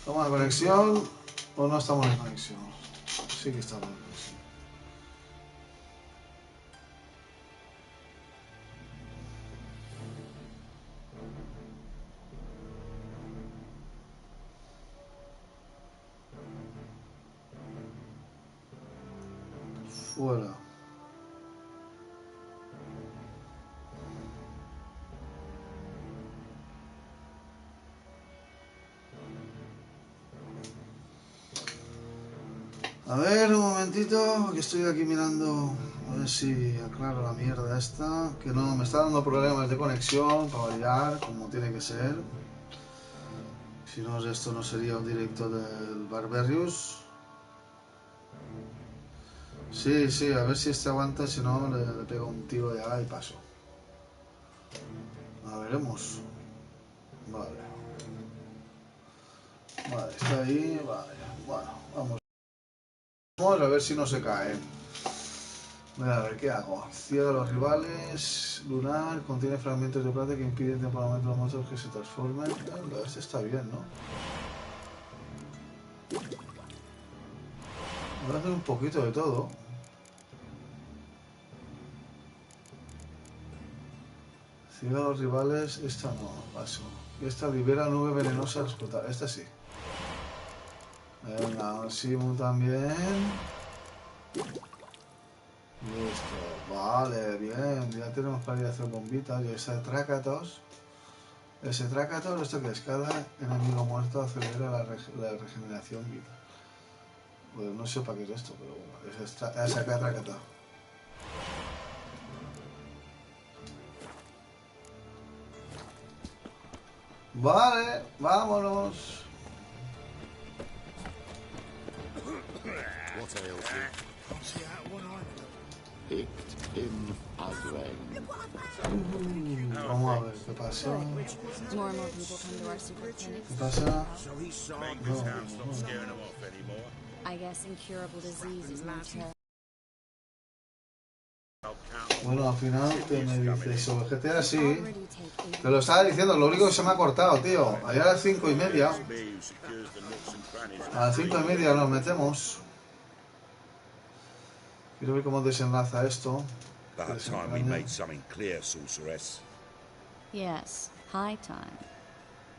¿Estamos en conexión o no estamos en conexión? Sí que estamos en conexión. Fuera. A ver, un momentito, que estoy aquí mirando a ver si aclaro la mierda esta, que no me está dando problemas de conexión para variar, como tiene que ser. Si no, esto no sería un directo del Barbarius. Sí, sí, a ver si este aguanta, si no le pego un tiro ya y paso. A veremos. Vale. Vale, está ahí, vale. Bueno, vamos. Vamos a ver si no se cae. A ver, ¿qué hago? Ciega a los rivales. Lunar. Contiene fragmentos de plata que impiden temporalmente a los monstruos que se transformen. Este está bien, ¿no? Voy a hacer un poquito de todo. Ciega a los rivales. Esta no, paso. Esta libera nube venenosa al explotar. Esta sí. Venga, Simu también. Listo, vale, bien, ya tenemos para ir a hacer bombitas y ese trácatos. Ese trácatos, esto que es cada enemigo muerto acelera la regeneración vital. Pues no sé para qué es esto, pero bueno, es acá trácata. Vale, vámonos. Vamos a ver qué pasa. ¿Qué pasa? No. Bueno, al final, ¿qué me dices? Sobre GTA sí. Te lo estaba diciendo, lo único que se me ha cortado, tío. Allá a las 5:30. A las 5:30 nos metemos. Quiero ver cómo desenlaza esto. About time we made something clear, sorceress. Yes, high time.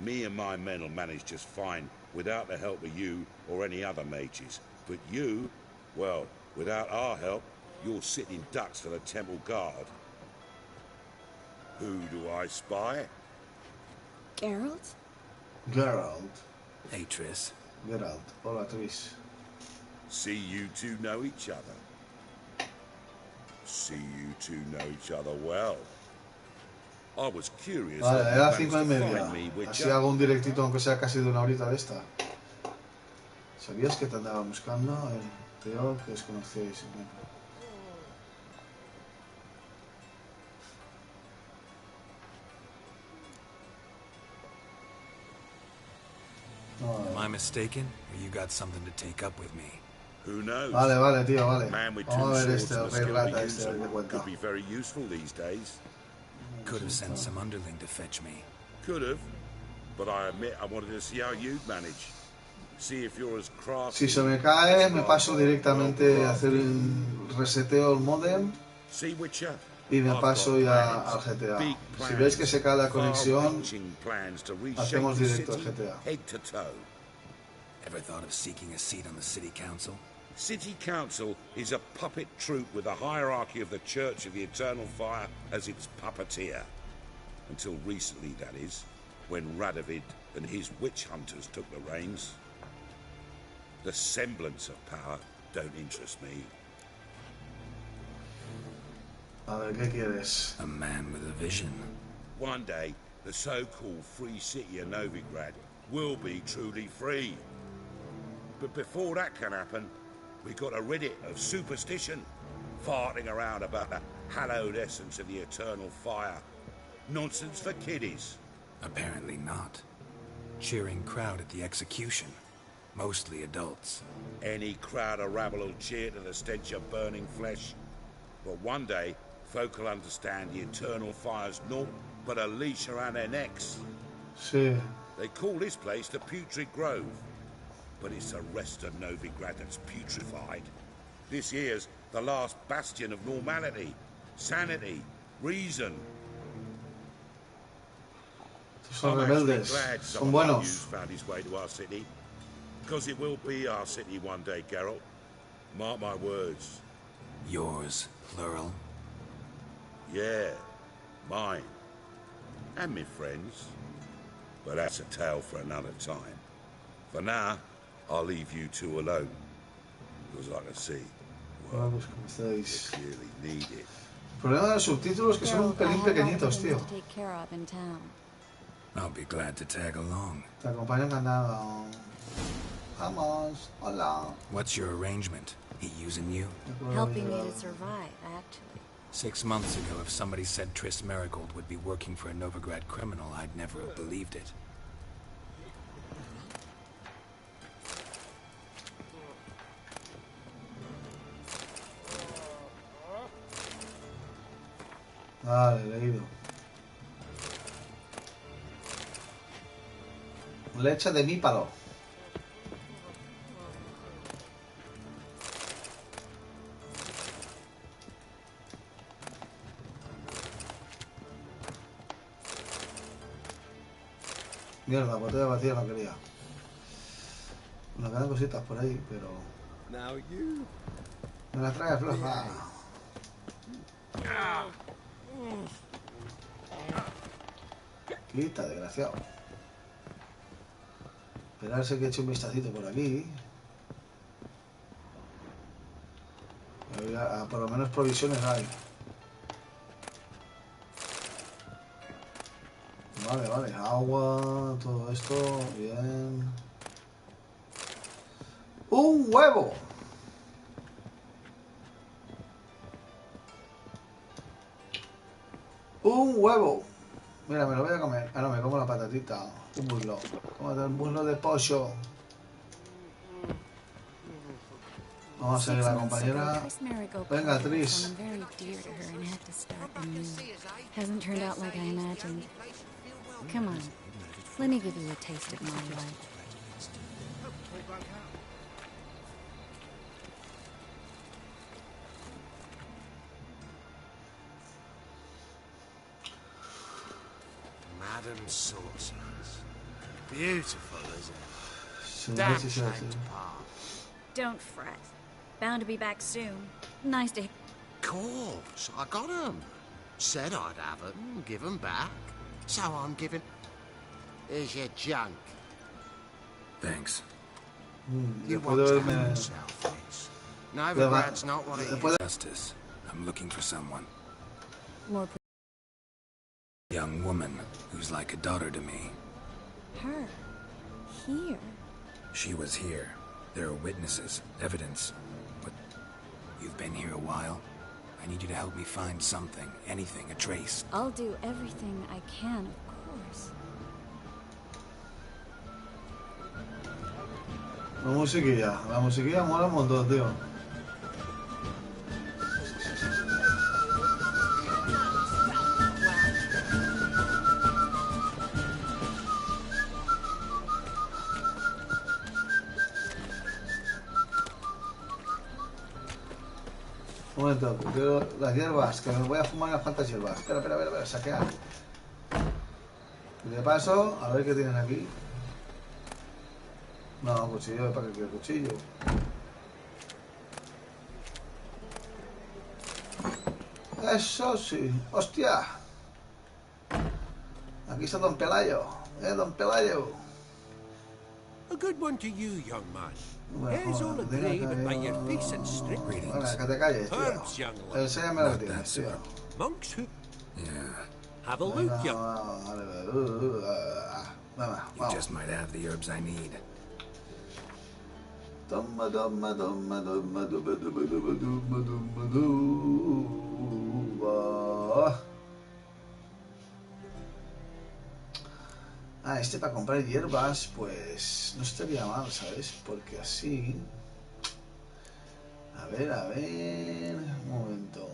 Me and my men will manage just fine without the help of you or any other mages. But you, well, without our help, you're sitting ducks for the temple guard. Who do I spy? Geralt? Geralt. Hey, Triss. Geralt. Hola, Tris. See you two know each other. See you two know each other well. I was curious. Vale, a las 5:30. Así hago un directito, aunque sea casi de una horita de esta. ¿Sabías que te andaba buscando el tío que desconocéis? Am I mistaken, or you got something to take up with me? Who knows? Vale, vale, tío, vale. Man with Vamos a two ver swords este, and el the rey skill rata to este, use a ver qué them cuenta. could be very useful these days. Could have sent some underling to fetch me. Could have, but I admit I wanted to see how you'd manage. See if you're as crafty. Si se me cae, me paso directamente a hacer un reseteo el modem See, Wicher, y me I've paso got ya plans, al GTA. big Si veis que se cae la plans, conexión, far-reaching plans to reshape hacemos the directo al city GTA. head to toe. Ever thought of seeking a seat on the city council? City Council is a puppet troupe with the hierarchy of the Church of the Eternal Fire as its puppeteer. Until recently, that is, when Radovid and his witch hunters took the reins. The semblance of power don't interest me. A ver, ¿qué quieres? A man with a vision. One day, the so-called free city of Novigrad will be truly free. But before that can happen, we got to rid it of superstition, farting around about the hallowed essence of the eternal fire. Nonsense for kiddies. Apparently not. Cheering crowd at the execution. Mostly adults. Any crowd of rabble will cheer to the stench of burning flesh. But one day, folk will understand the eternal fire's naught but a leash around their necks. Sí. They call this place the Putrid Grove. but it's the rest of Novigrad that's putrefied. This here's the last bastion of normality, sanity, reason. Son I'm actually rebeldes, glad son someone like buenos. you's found his way to our city, because it will be our city one day, Geralt. Mark my words. Yours, plural. Yeah, mine. And me friends. But that's a tale for another time. For now, I'll leave you two alone. Because I can see, Bueno, well, pues como you estáis. clearly need it. El problema de los subtítulos es que son un Geralt, I pelín have pequeñitos, everything tío. to take care of in town. I'll be glad to tag along. Te acompaño encantado. Vamos, hola. What's your arrangement? He using you? Helping me to survive, actually. 6 months ago, if somebody said Triss Merigold would be working for a Novigrad criminal, I'd never have believed it. Vale, leído. Leche de mípalo. Mierda, botella vacía no quería. Nos quedan cositas por ahí, pero... Me las trae floja. Quita, desgraciado. Esperarse que eche un vistacito por aquí. Por lo menos provisiones hay. Vale, vale. Agua, todo esto. Bien. ¡Un huevo! ¡Un huevo! Mira, me lo voy a comer. Ah, no, me como la patatita. Un muslo. Cómate un muslo de pollo. Vamos a seguir la compañera. Venga, Tris. Hasn't turned out like I imagined. Come on, let me give you a taste of my life. Madam Sorceress. Beautiful, isn't it? Sí, Damn sí, sí, shame sí. to part. Don't fret. Bound to be back soon. Nice to... Course, I got 'em. Said I'd have 'em, give 'em back. So I'm giving... Here's your junk. Thanks. You Después watch de that verme... yourself, miss. Novigrad's not what it Después de... Justice. I'm looking for someone. More... A young woman who's like a daughter to me. Her. Here. She was here. There are witnesses, evidence. But you've been here a while. I need you to help me find something, anything, a trace. I'll do everything I can, of course. La musiquilla mola un montón, tío. Un momento, quiero las hierbas, que me voy a fumar unas cuantas hierbas. Espera, saquear. Y de paso, a ver qué tienen aquí. No, cuchillo, ¿para qué quiero cuchillo? Eso sí, hostia. Aquí está Don Pelayo, Don Pelayo. A good one to you, young man. Bueno, Here's all joder, agree, tenga but by que- your face and strict Greetings. Venga, que te calles, herbs, tío. young lad. Enséñame lo que Not tienes, that tío. sort. Monks who Yeah, have a look, Venga, young. venga, you vamos. just might have the herbs I need. Toma. Ah, este para comprar hierbas, pues no estaría mal, ¿sabes? Porque así... A ver, un momento.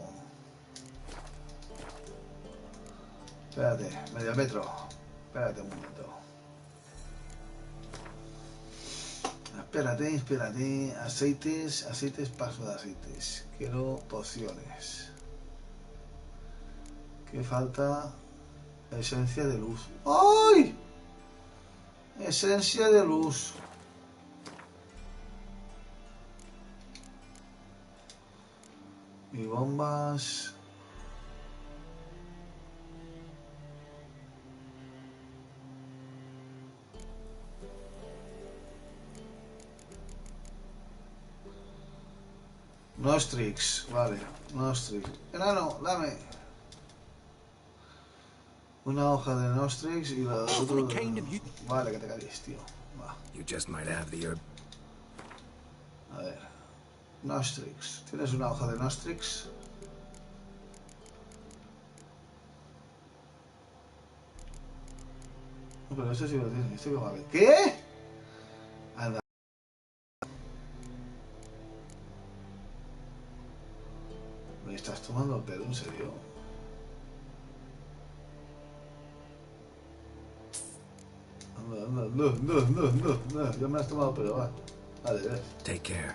Espérate, medio metro. Espérate un momento. espérate. Aceites, paso de aceites. Quiero pociones. ¿Qué falta? Esencia de luz. ¡Ay! Esencia de luz. Y bombas. Nostrix, vale. Nostrix. Enano, dame. Una hoja de Nostrix y la otra. Vale, que te calles, tío. Va. You just might have the herb. A ver. Nostrix. ¿Tienes una hoja de Nostrix? No, pero este sí lo tiene. Este que vale. ¿Qué? Anda. ¿Me estás tomando el pedo, en serio? Anda. No. Ya me lo has tomado, pero va. Vale, ves. Take care.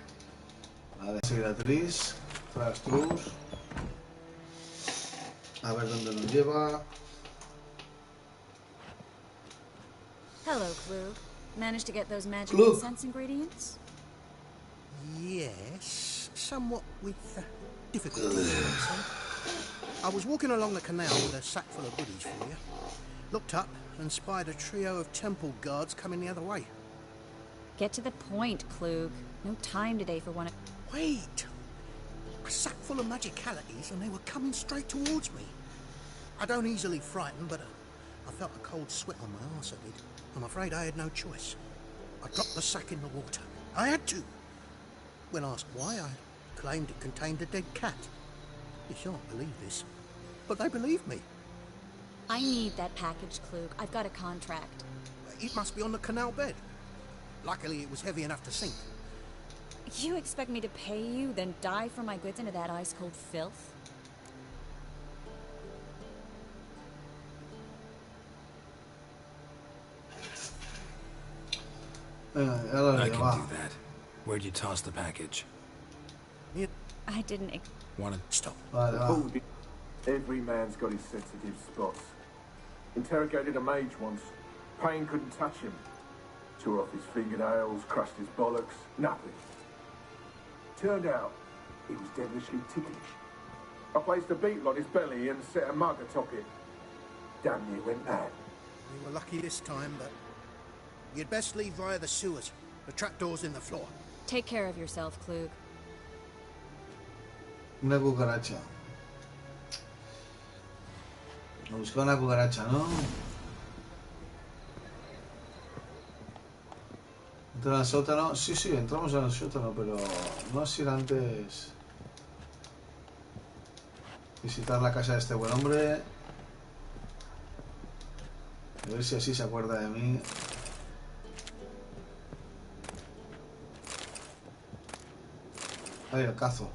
Vale, cicatriz. Trastrus. A ver dónde nos lleva. Hello, Clue. Managed to get those magic Clue. incense ingredients? Yes, somewhat with difficulty. I was walking along the canal with a sack full of goodies for you. Looked up and spied a trio of temple guards coming the other way. Get to the point, Klug. No time today for one of... Wait! A sack full of magicalities and they were coming straight towards me. I don't easily frighten, but I felt a cold sweat on my arse, I did. I'm afraid I had no choice. I dropped the sack in the water. I had to. When asked why, I claimed it contained a dead cat. You shan't believe this, but they believed me. I need that package, Klug. I've got a contract. It must be on the canal bed. Luckily, it was heavy enough to sink. You expect me to pay you, then dive for my goods into that ice-cold filth? I can do that. Where'd you toss the package? I didn't... Wanna Stop. Every man's got his sensitive spots. Interrogated a mage once. Pain couldn't touch him. Tore off his fingernails, crushed his bollocks. Nothing. Turned out, he was devilishly ticklish. I placed a beetle on his belly and set a mug atop it. Damn near went mad. We were lucky this time, but you'd best leave via the sewers. The trapdoor's in the floor. Take care of yourself, Klug. Una cucaracha. Me busca una cucaracha, ¿no? Entra al sótano. Sí, entramos en el sótano, pero no sin antes visitar la casa de este buen hombre. A ver si así se acuerda de mí. Ahí el cazo.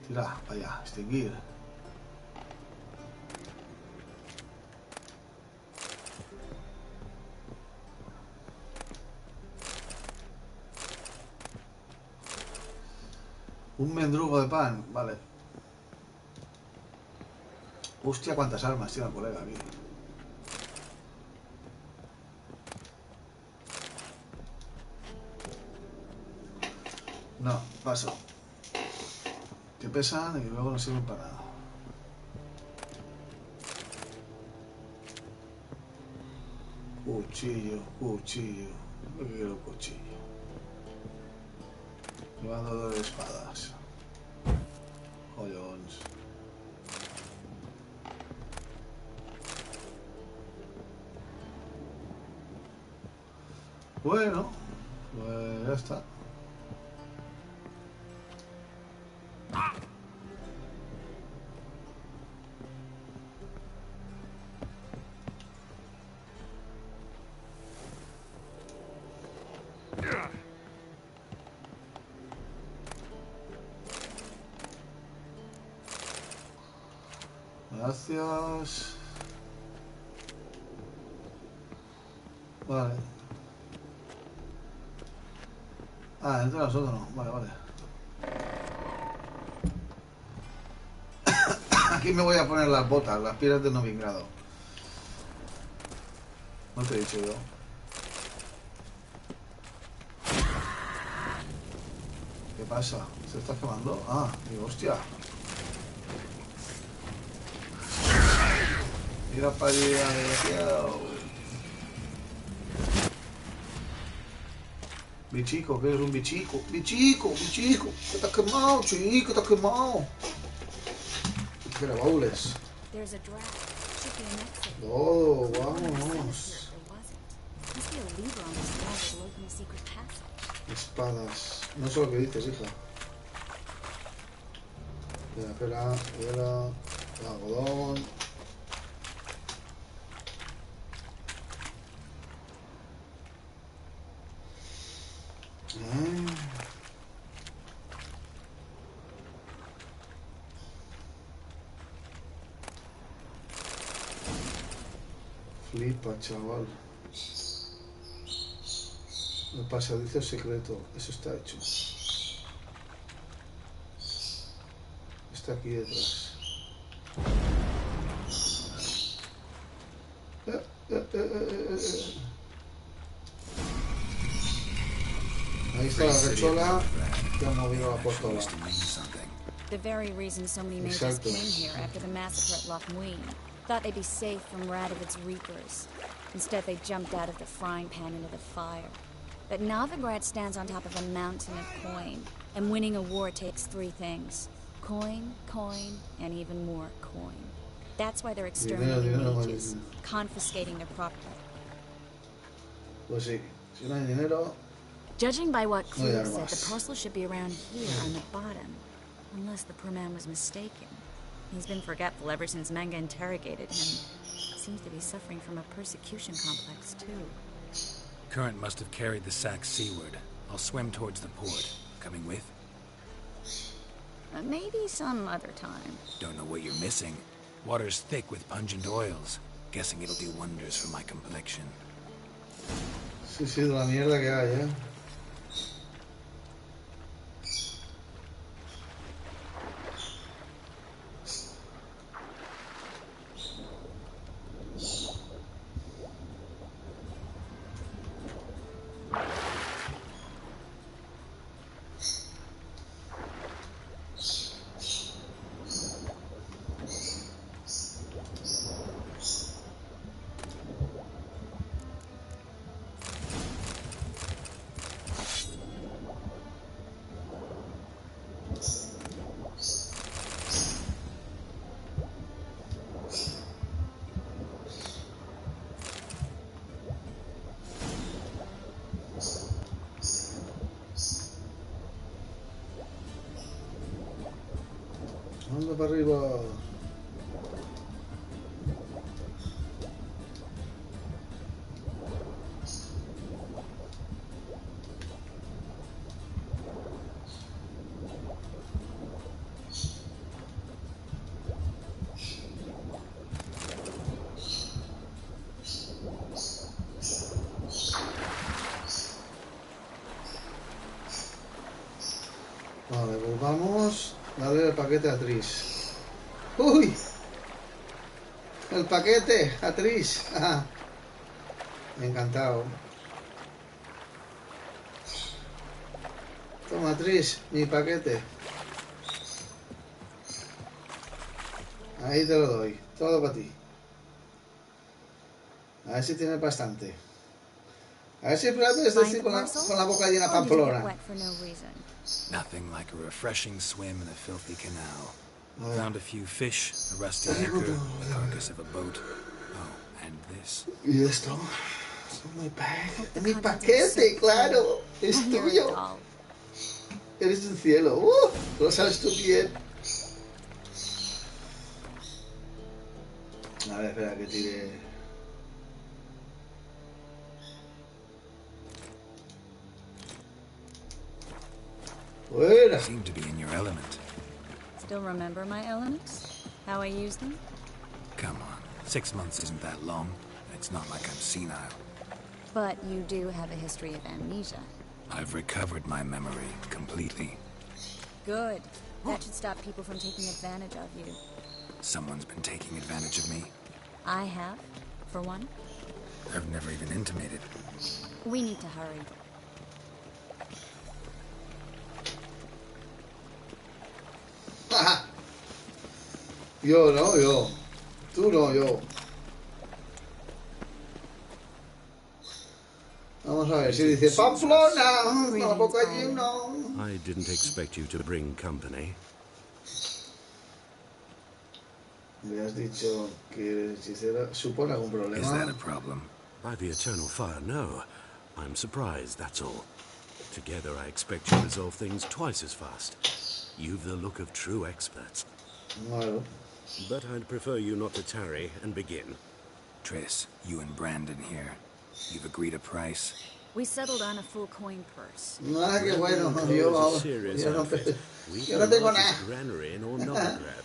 Tira, vaya, extinguir. Un mendrugo de pan, vale. Hostia, cuántas armas tiene el colega aquí. No, paso. Que pesan y luego no sirven para nada. Cuchillo. Yo quiero cuchillo. Llevando 2 espadas. Jollons. Bueno, pues ya está. Gracias. Vale. Ah, dentro de nosotros no. Vale, vale. Aquí me voy a poner las botas, las piedras de Novigrado. No te he dicho yo. ¿Qué pasa? ¿Se está quemando? Ah, digo, hostia. Mira para allá, desgraciado. Bichico, que eres un bichico. Bichico, bichico. Que te has quemado, chico, que te has quemado. Que le baules. Todo, vámonos. Espadas. No sé lo que dices, hija. Espera, espera. Algodón. Flipa, chaval. El pasadizo secreto. Eso está hecho. Está aquí detrás. Ahí está la rechola que ha movido la portola. The very reason so many mages came here after the massacre at Loch Muin. Thought they'd be safe from Radovid's reapers. Instead, they jumped out of the frying pan into the fire. But Novigrad stands on top of a mountain of coin, and winning a war takes three things. Coin, coin, and even more coin. That's why they're exterminating mages, confiscating their property. Pues sí, si no hay dinero... Judging by what Clue said, the parcel should be around here on the bottom. Unless the poor man was mistaken. He's been forgetful ever since Manga interrogated him. Seems to be suffering from a persecution complex, too. Current must have carried the sack seaward. I'll swim towards the port. Coming with? Maybe some other time. Don't know what you're missing. Water's thick with pungent oils. Guessing it'll do wonders for my complexion. Sí, sí, de la mierda que hay, ¿eh? Anda para arriba. Vale, pues vamos. Dale el paquete a Tris. ¡Uy! El paquete a Tris. Ah, encantado. Toma, Tris, mi paquete. Ahí te lo doy. Todo para ti. A ver si tienes bastante. A ver si puedes decir con la boca llena pamplona. Nothing like a refreshing swim in a filthy canal. Found a few fish, a rusty anchor, the carcass of a boat. Oh, and this. ¿Y esto? Mi paquete, claro. Es tuyo. Eres un cielo. Lo sabes tú bien. A ver, espera que tire. You seem to be in your element. Still remember my elements? How I use them? Come on, 6 months isn't that long. It's not like I'm senile. But you do have a history of amnesia. I've recovered my memory completely. Good. That should stop people from taking advantage of you. Someone's been taking advantage of me. I have, for one. I've never even intimated. We need to hurry. Yo, no, yo. Tú no, yo. Vamos a ver si dice Pamplona. Tampoco allí no. I didn't expect you to bring company. Me has dicho que el hechicero supone algún problema. Is that a problem? By the eternal fire, no. I'm surprised, that's all. Together, I expect you to resolve things twice as fast. You've the look of true experts. Bueno. But I'd prefer you not to tarry and begin. Triss, you and Brandon here. You've agreed a price? We settled on a full coin purse. Ah, qué bueno. Yo no tengo nada. Granary in all Novigrad.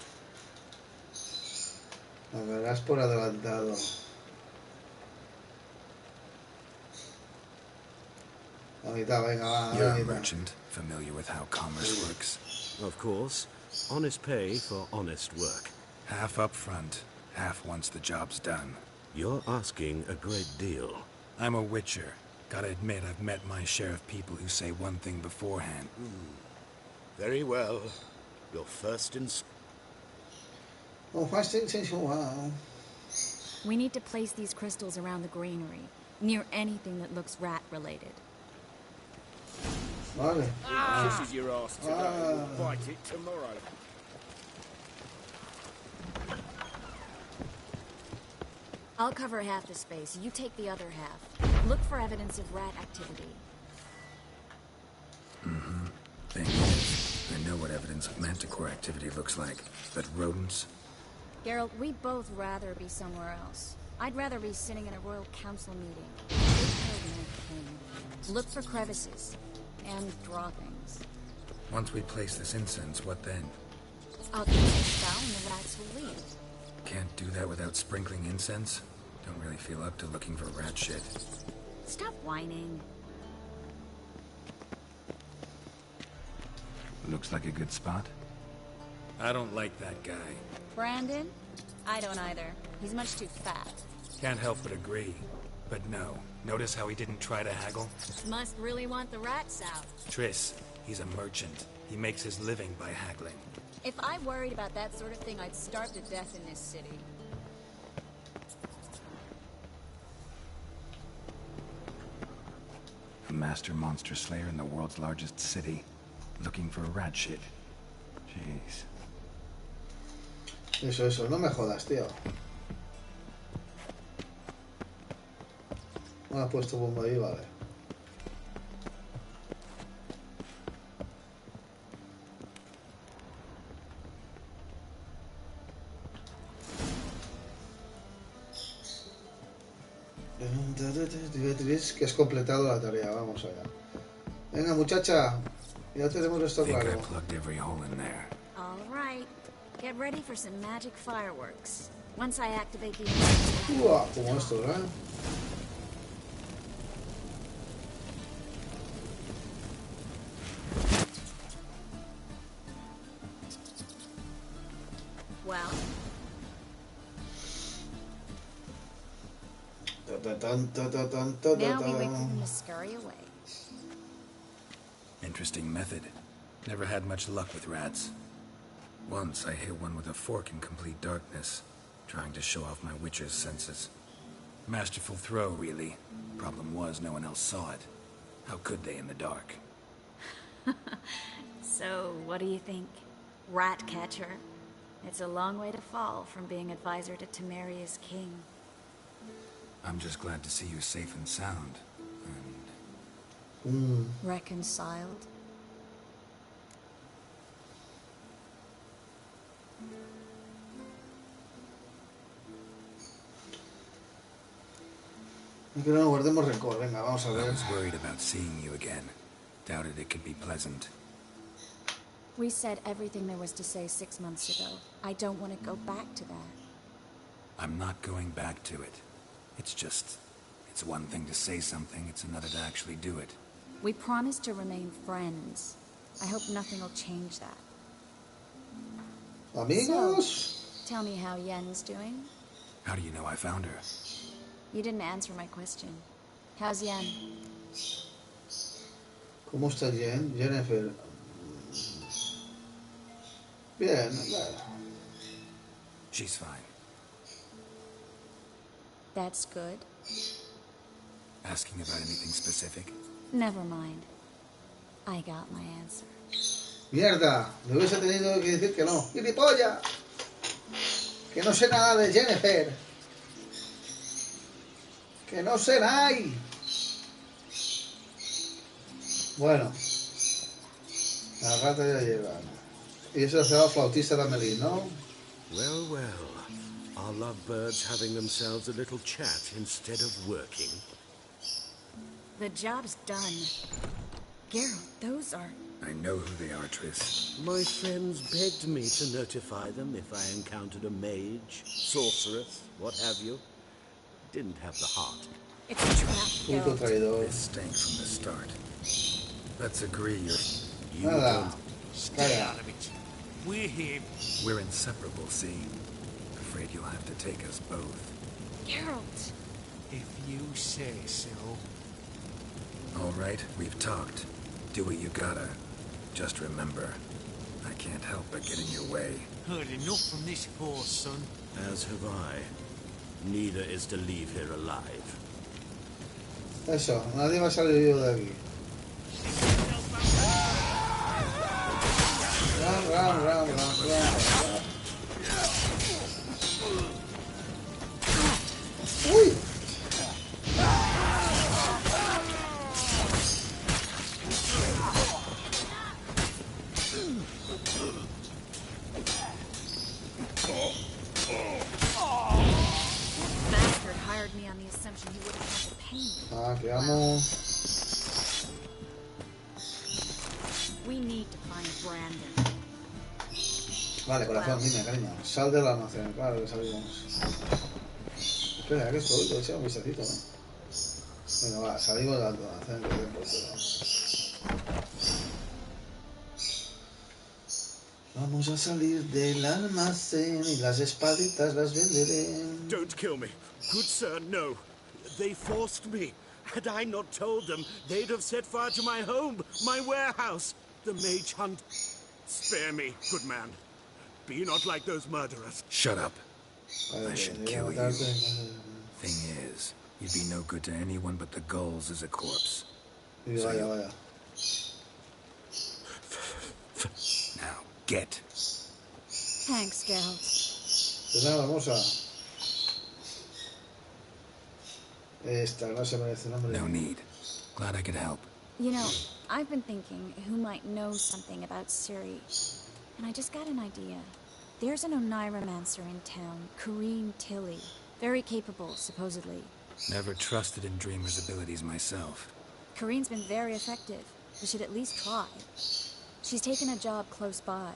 Me verás por adelantado. La mitad, venga, va. You're a merchant, familiar with how commerce works. Of course. Honest pay for honest work. Half up front, half once the job's done. You're asking a great deal. I'm a Wicher. Gotta admit, I've met my share of people who say one thing beforehand. Very well. You're first in... Oh, first in. We need to place these crystals around the granary, near anything that looks rat-related. Vale. Kisses your ass today, bite it tomorrow. I'll cover half the space, you take the other half. Look for evidence of rat activity. Thing is, I know what evidence of manticore activity looks like, but rodents? Geralt, we'd both rather be somewhere else. I'd rather be sitting in a royal council meeting. Look for crevices. And draw things. Once we place this incense, what then? I'll cast a spell and the rats will leave. Can't do that without sprinkling incense? Don't really feel up to looking for rat shit. Stop whining. Looks like a good spot. I don't like that guy. Brandon? I don't either. He's much too fat. Can't help but agree. But no. Notice how he didn't try to haggle? Must really want the rats out. Triss, he's a merchant. He makes his living by haggling. If I worried about that sort of thing, I'd starve to death in this city. A master monster slayer in the world's largest city. Looking for rat shit. Jeez. Eso, no me jodas, tío. Me has puesto bomba ahí, vale. ¿Ves que has completado la tarea? Vamos allá. Venga, muchacha. Ya tenemos esto claro. All right. Get ready for some magic fireworks. Once I activate the... Como esto, ¿verdad? Well. Now we wait for them to scurry away. Interesting method. Never had much luck with rats. Once I hit one with a fork in complete darkness, trying to show off my Wicher's senses. Masterful throw, really. Problem was, no one else saw it. How could they in the dark? So, what do you think? Rat catcher? It's a long way to fall from being advisor to Temeria's king. I'm just glad to see you safe and sound. And... Reconciled? Que no nos guardemos rencor. Venga, vamos a ver. I was worried about seeing you again. Doubted it could be pleasant. We said everything there was to say 6 months ago. I don't want to go back to that. I'm not going back to it. It's just... It's one thing to say something, it's another to actually do it. We promised to remain friends. I hope nothing will change that. Amigos. So, tell me how Yen's doing. How do you know I found her? You didn't answer my question. How's Yen? ¿Cómo está Jen? Jennifer. Bien, claro. She's fine. That's good. Asking about anything specific? Never mind. I got my answer. Mierda, me hubiese tenido que decir que no. ¡Gilipollas! Que no sé nada de Jennifer. Que no sé nada. Bueno, la rata ya lleva. Y eso se va flautista de Amelie, ¿no? Well, well. Are lovebirds having themselves a little chat instead of working? The job's done. Geralt, those are... I know who they are, Triss. My friends begged me to notify them if I encountered a mage, sorceress, what have you. Didn't have the heart. It's a trap, Puto Geralt. traidor. This stank from the start. Let's agree You Nada. Stay out of it. We're here. we're inseparable, see? Afraid you'll have to take us both. Geralt! If you say so. All right, we've talked. Do what you gotta. Just remember, I can't help but get in your way. Heard enough from this horse, son. As have I. Neither is to leave here alive. Eso, nadie va a salir vivo de aquí. Ram. ¡Uy! Bastard hired me on the assumption he wouldn't have to pay me. Ah, que vamos. We need to find Brandon. Vale, corazón, dime, cariño. Sal del almacén, claro que salimos. Espera, que estoy, te echa un vistacito, ¿no? Venga, va, salimos del almacén, que te Vamos a salir del almacén y las espaditas las venderé. Don't kill me. Good sir, no. They forced me. Had I not told them, they'd have set fire to my home, my warehouse, the mage hunt. Spare me, good man. Be not like those murderers. Shut up. Vale, I should voy a kill you. matarte. Thing is, you'd be no good to anyone but the gulls as a corpse. Y vaya. Now, get. Thanks, Geralt. De nada, hermosa. Esta no se merece nombre. No need. Glad I could help. You know, I've been thinking who might know something about Ciri. And I just got an idea. There's an Oneiromancer in town, Kareem Tilly. Very capable, supposedly. Never trusted in Dreamer's abilities myself. Kareem's been very effective. We should at least try. She's taken a job close by.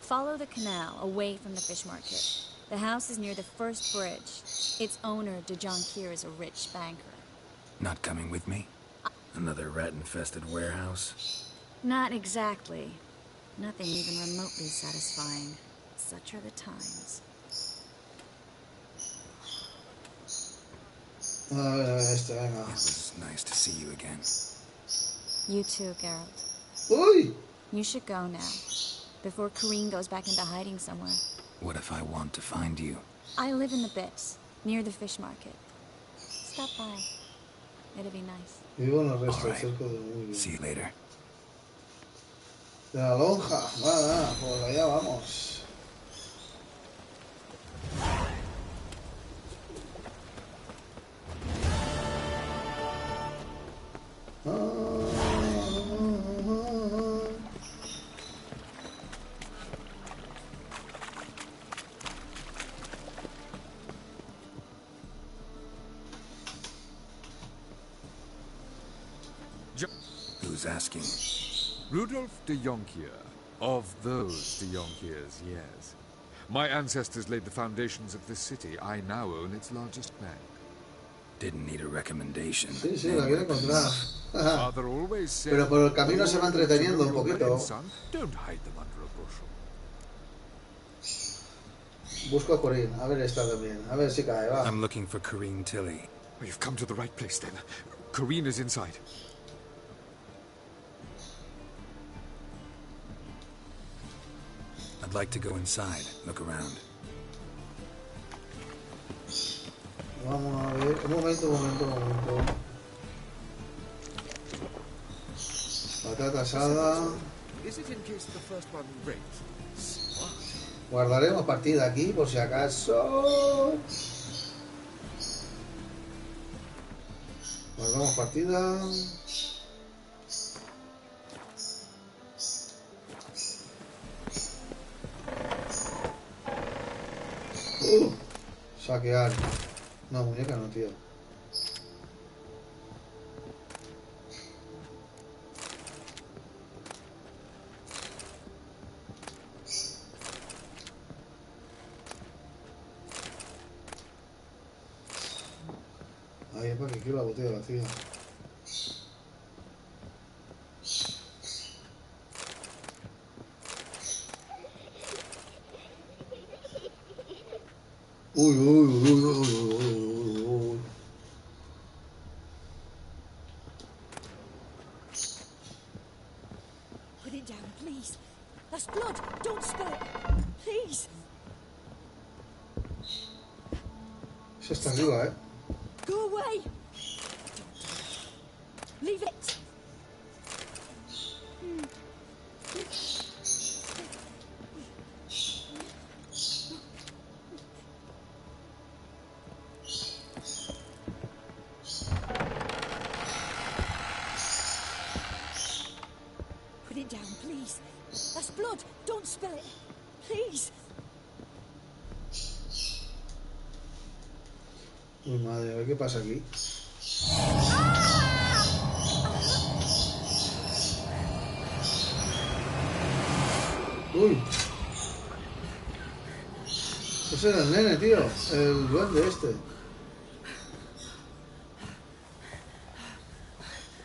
Follow the canal, away from the fish market. The house is near the first bridge. Its owner, DeJonkir, is a rich banker. Not coming with me? Another rat-infested warehouse? Not exactly. Nothing even remotely satisfying. Such are the times. A ver, este, venga. It was nice to see you again. You too, Geralt. ¡Uy! You should go now, before Kareem goes back into hiding somewhere. What if I want to find you? I live in the Bits, near the fish market. Stop by. It'll be nice. Vivo en el resto del Alright. cerco de muy bien. See you later. De la lonja. Va, pues allá vamos. Who's asking? Rudolf de Jonkier. Of those de Jonkiers, yes. My ancestors laid the foundations of this city. I now own its largest bank. Didn't need a recommendation. Sí, sí, la quiero encontrar. Father always said, Pero por el camino se va "All to entreteniendo know un your poquito. men, son, don't hide them under a bushel." Busco a Corinne, a ver esta también, a ver si cae, va. I'm looking for Corinne Tilly. Well, you've come to the right place then. Corinne is inside. I'd like to go inside, look around. Vamos a ver, un momento. Patata asada. Is it in case the first one breaks? Smart. Guardaremos partida aquí por si acaso. Guardamos partida. Saquear. No, muñeca no, tío. Ahí es para que quiero la botella vacía. Uy. Put it down, please. That's blood. Don't spill it. Please. Eso está arriba, ¿eh? Go away. Leave it. Put it down, please. That's blood. Don't spill it. Please. Uy, madre, a ver qué pasa aquí. Uy. Ese era el nene, tío. El duende este.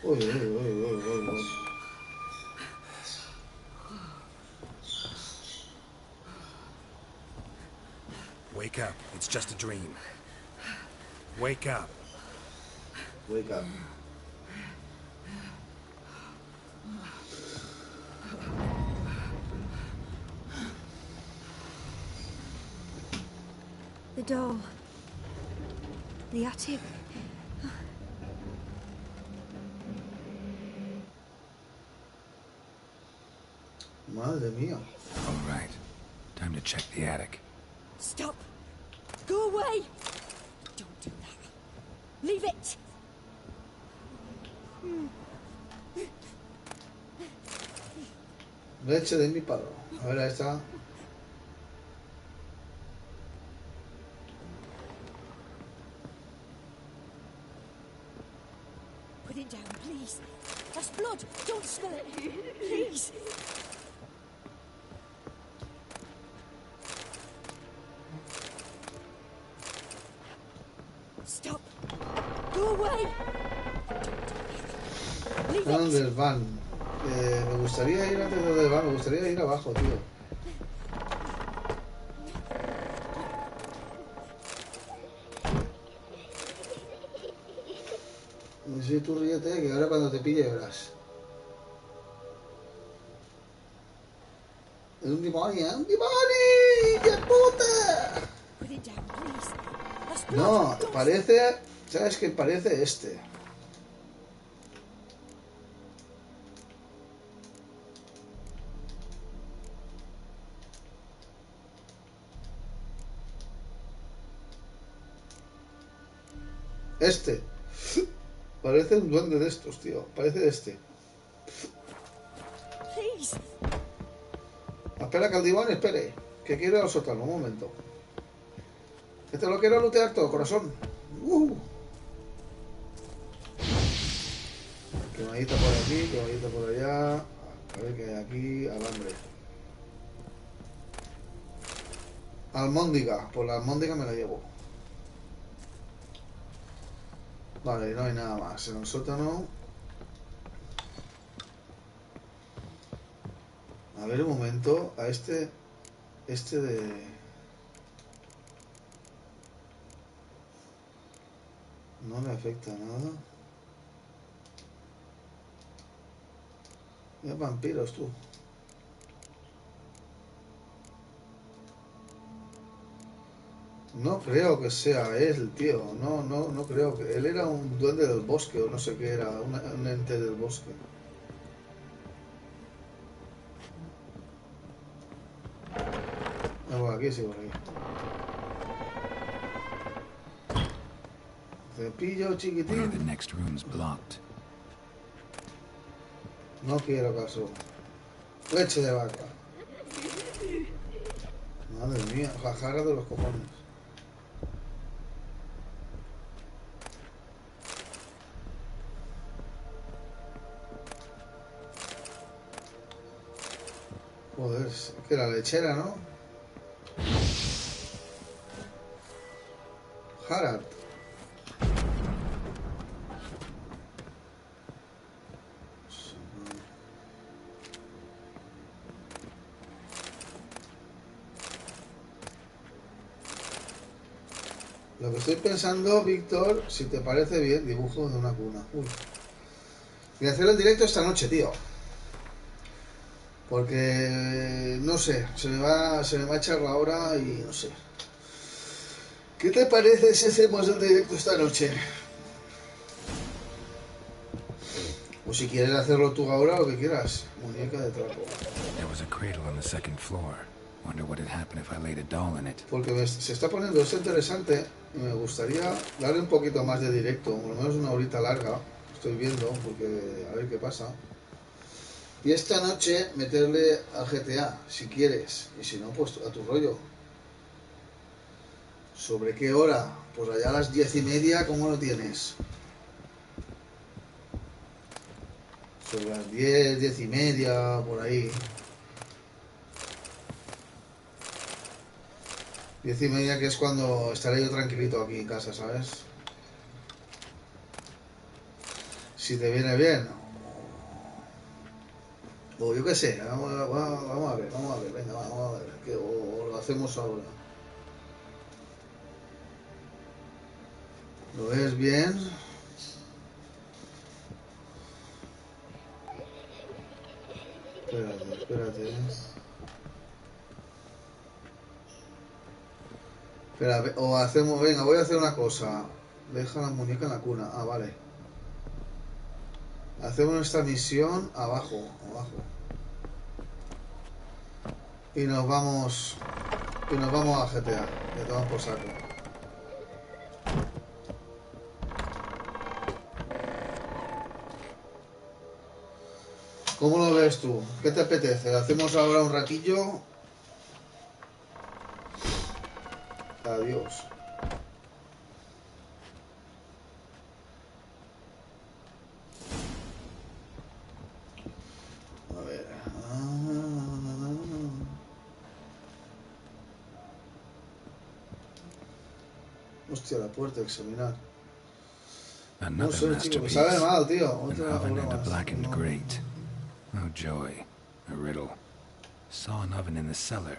Uy. Wake up. It's just a dream. Wake up. Wake up. The door. The attic. Madre mía. All right. Time to check the attic. Stop. Go away. Don't do that. Leave it. Leche de mi padre. A ver, ahí está. Put it down, please. That's blood. Don't spill it. Please. Stop. Go away. Leave ¿A it. dónde van? Me gustaría ir antes de donde van. Me gustaría ir abajo, tío. Sí, tú ríete, que ahora cuando te pille verás. Es un demonio, ¡un demonio! ¡Qué puta! Put it down, please. That's blood. No, Don't parece... ¿Sabes qué? Parece este. Este. Parece un duende de estos, tío. Parece este. Please. Espera que el diván espere. Que quiero al sótano, un momento. Que te lo quiero lootear todo, corazón. Quemadita por aquí, quemadita por allá. A ver qué hay aquí. Alambre. Almóndiga. Pues la almóndiga me la llevo. Vale, no hay nada más. En el sótano. A ver un momento. A este de... No le afecta nada. Es vampiros, tú. No creo que sea él, tío. No creo que... Él era un duende del bosque o no sé qué era. Un ente del bosque. No, por aquí, sí, por aquí. Cepillo chiquitín. The next room's blocked. No quiero caso. Leche de vaca. Madre mía, la jarra de los cojones. Joder, es que la lechera, ¿no? Harald. Lo que estoy pensando, Víctor, si te parece bien, dibujo de una cuna. Uy. Voy a hacer el directo esta noche, tío. Porque, no sé, se me va a echar la hora y no sé. ¿Qué te parece si hacemos el directo esta noche? O si quieres hacerlo tú ahora, lo que quieras. Muñeca de trapo. There was a cradle on the second floor. Wonder what would happen if I laid a doll in it. Porque se está poniendo esto interesante y me gustaría darle un poquito más de directo, por lo menos una horita larga. Estoy viendo, porque a ver qué pasa. Y esta noche meterle al GTA, si quieres, y si no, pues a tu rollo. ¿Sobre qué hora? Pues allá a las 10:30, ¿cómo lo tienes? Sobre las 10, 10:30, por ahí. 10:30, que es cuando estaré yo tranquilito aquí en casa, ¿sabes? Si te viene bien. O yo qué sé, vamos a ver, venga, vamos a ver, o lo hacemos ahora. ¿Lo ves bien? Espérate. Espera, o hacemos, venga, voy a hacer una cosa. Deja la muñeca en la cuna. Ah, vale. Hacemos esta misión abajo. Y nos vamos a GTA. Ya te vamos por saco. ¿Cómo lo ves tú? ¿Qué te apetece? ¿Hacemos ahora un ratillo? Adiós. A ver. Hostia, la puerta, examinar. No sé, chico, me sabe mal, tío. An oven and a blackened grate. Oh joy, a riddle. Saw an oven in the cellar.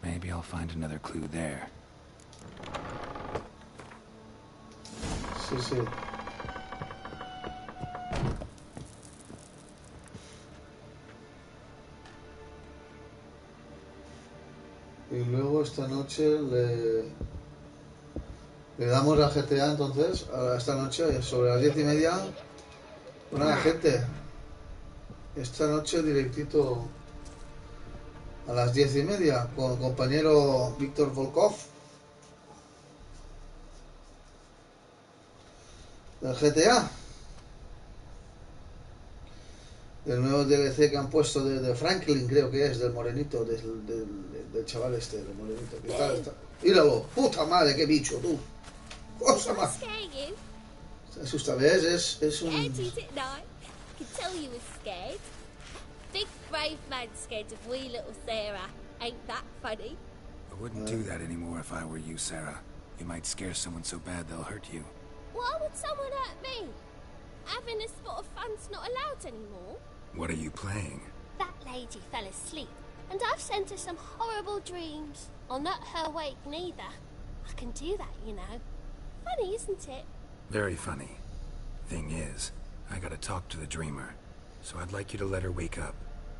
Maybe I'll find another clue there. Sí. Y luego esta noche le damos a GTA, entonces, esta noche, sobre las 10:30. Pues nada, gente. Esta noche directito a las 10:30 con el compañero Víctor Volkov del GTA, del nuevo DLC que han puesto de Franklin, creo que es, del morenito, del chaval este, del morenito. Está. Míralo, puta madre, qué bicho, tú. Cosa más. Se asusta, ¿ves? Es un... Big brave man scared of wee little Sarah. Ain't that funny? I wouldn't do that anymore if I were you, Sarah. You might scare someone so bad they'll hurt you. Why would someone hurt me? Having a spot of fun's not allowed anymore. What are you playing? That lady fell asleep, and I've sent her some horrible dreams. I'll not her wake neither. I can do that, you know. Funny, isn't it? Very funny. Thing is, I gotta talk to the dreamer, so I'd like you to let her wake up.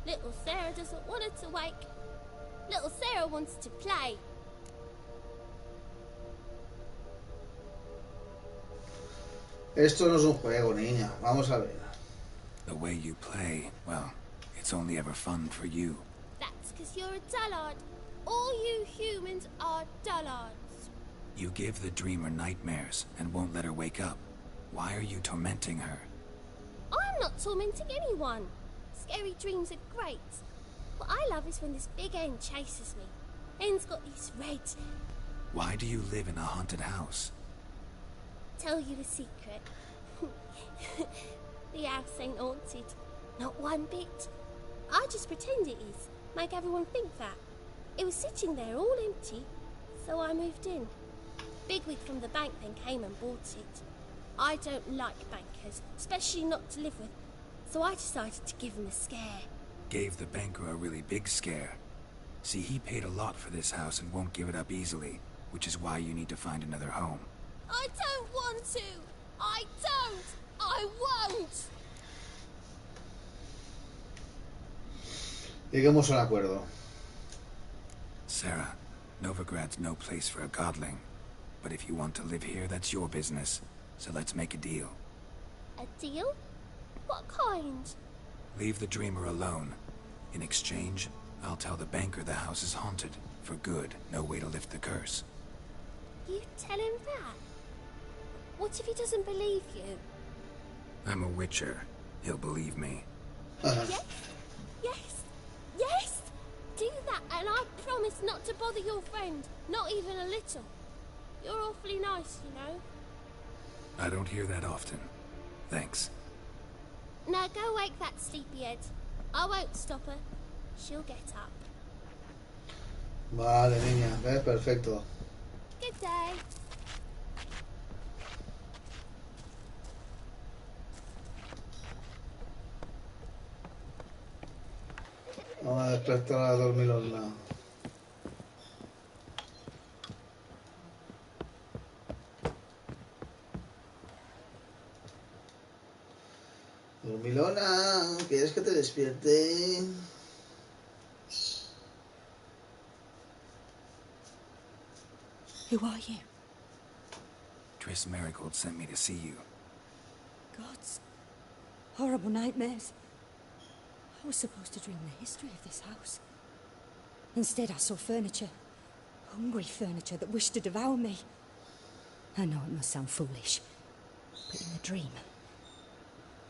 Little Sarah doesn't want her to wake. Little Sarah wants to play. Esto no es un juego, niña. Vamos a ver. The way you play, well, it's only ever fun for you. That's because you're a dullard. All you humans are dullards. You give the dreamer nightmares and won't let her wake up. Why are you tormenting her? I'm not tormenting anyone. Scary dreams are great. What I love is when this big hen chases me. Hen's got these red... Why do you live in a haunted house? Tell you a secret. The house ain't haunted. Not one bit. I just pretend it is. Make everyone think that. It was sitting there all empty, so I moved in. Bigwig from the bank then came and bought it. I don't like bankers, especially not to live with, so I decided to give him a scare. Gave the banker a really big scare. See, he paid a lot for this house and won't give it up easily, which is why you need to find another home. I don't want to! I don't! I won't! Lleguemos a un acuerdo. Sarah, Novigrad's no place for a godling. But if you want to live here, that's your business. So let's make a deal. A deal? What kind? Leave the dreamer alone. In exchange, I'll tell the banker the house is haunted. For good, no way to lift the curse. You tell him that? What if he doesn't believe you? I'm a Wicher. He'll believe me. Yes? Yes? Yes! Do that and I promise not to bother your friend. Not even a little. You're awfully nice, you know. I don't hear that often. Thanks. Now go wake that sleepyhead. I won't stop her. She'll get up. Vale, niña. Perfecto. Good day. Vamos a despertar a la dormilona. Dormilona, ¿quieres que te despierte? Who are you? Triss Marigold sent me to see you. Gods. Horrible nightmares. I was supposed to dream the history of this house. Instead, I saw furniture. Hungry furniture that wished to devour me. I know it must sound foolish, but in the dream,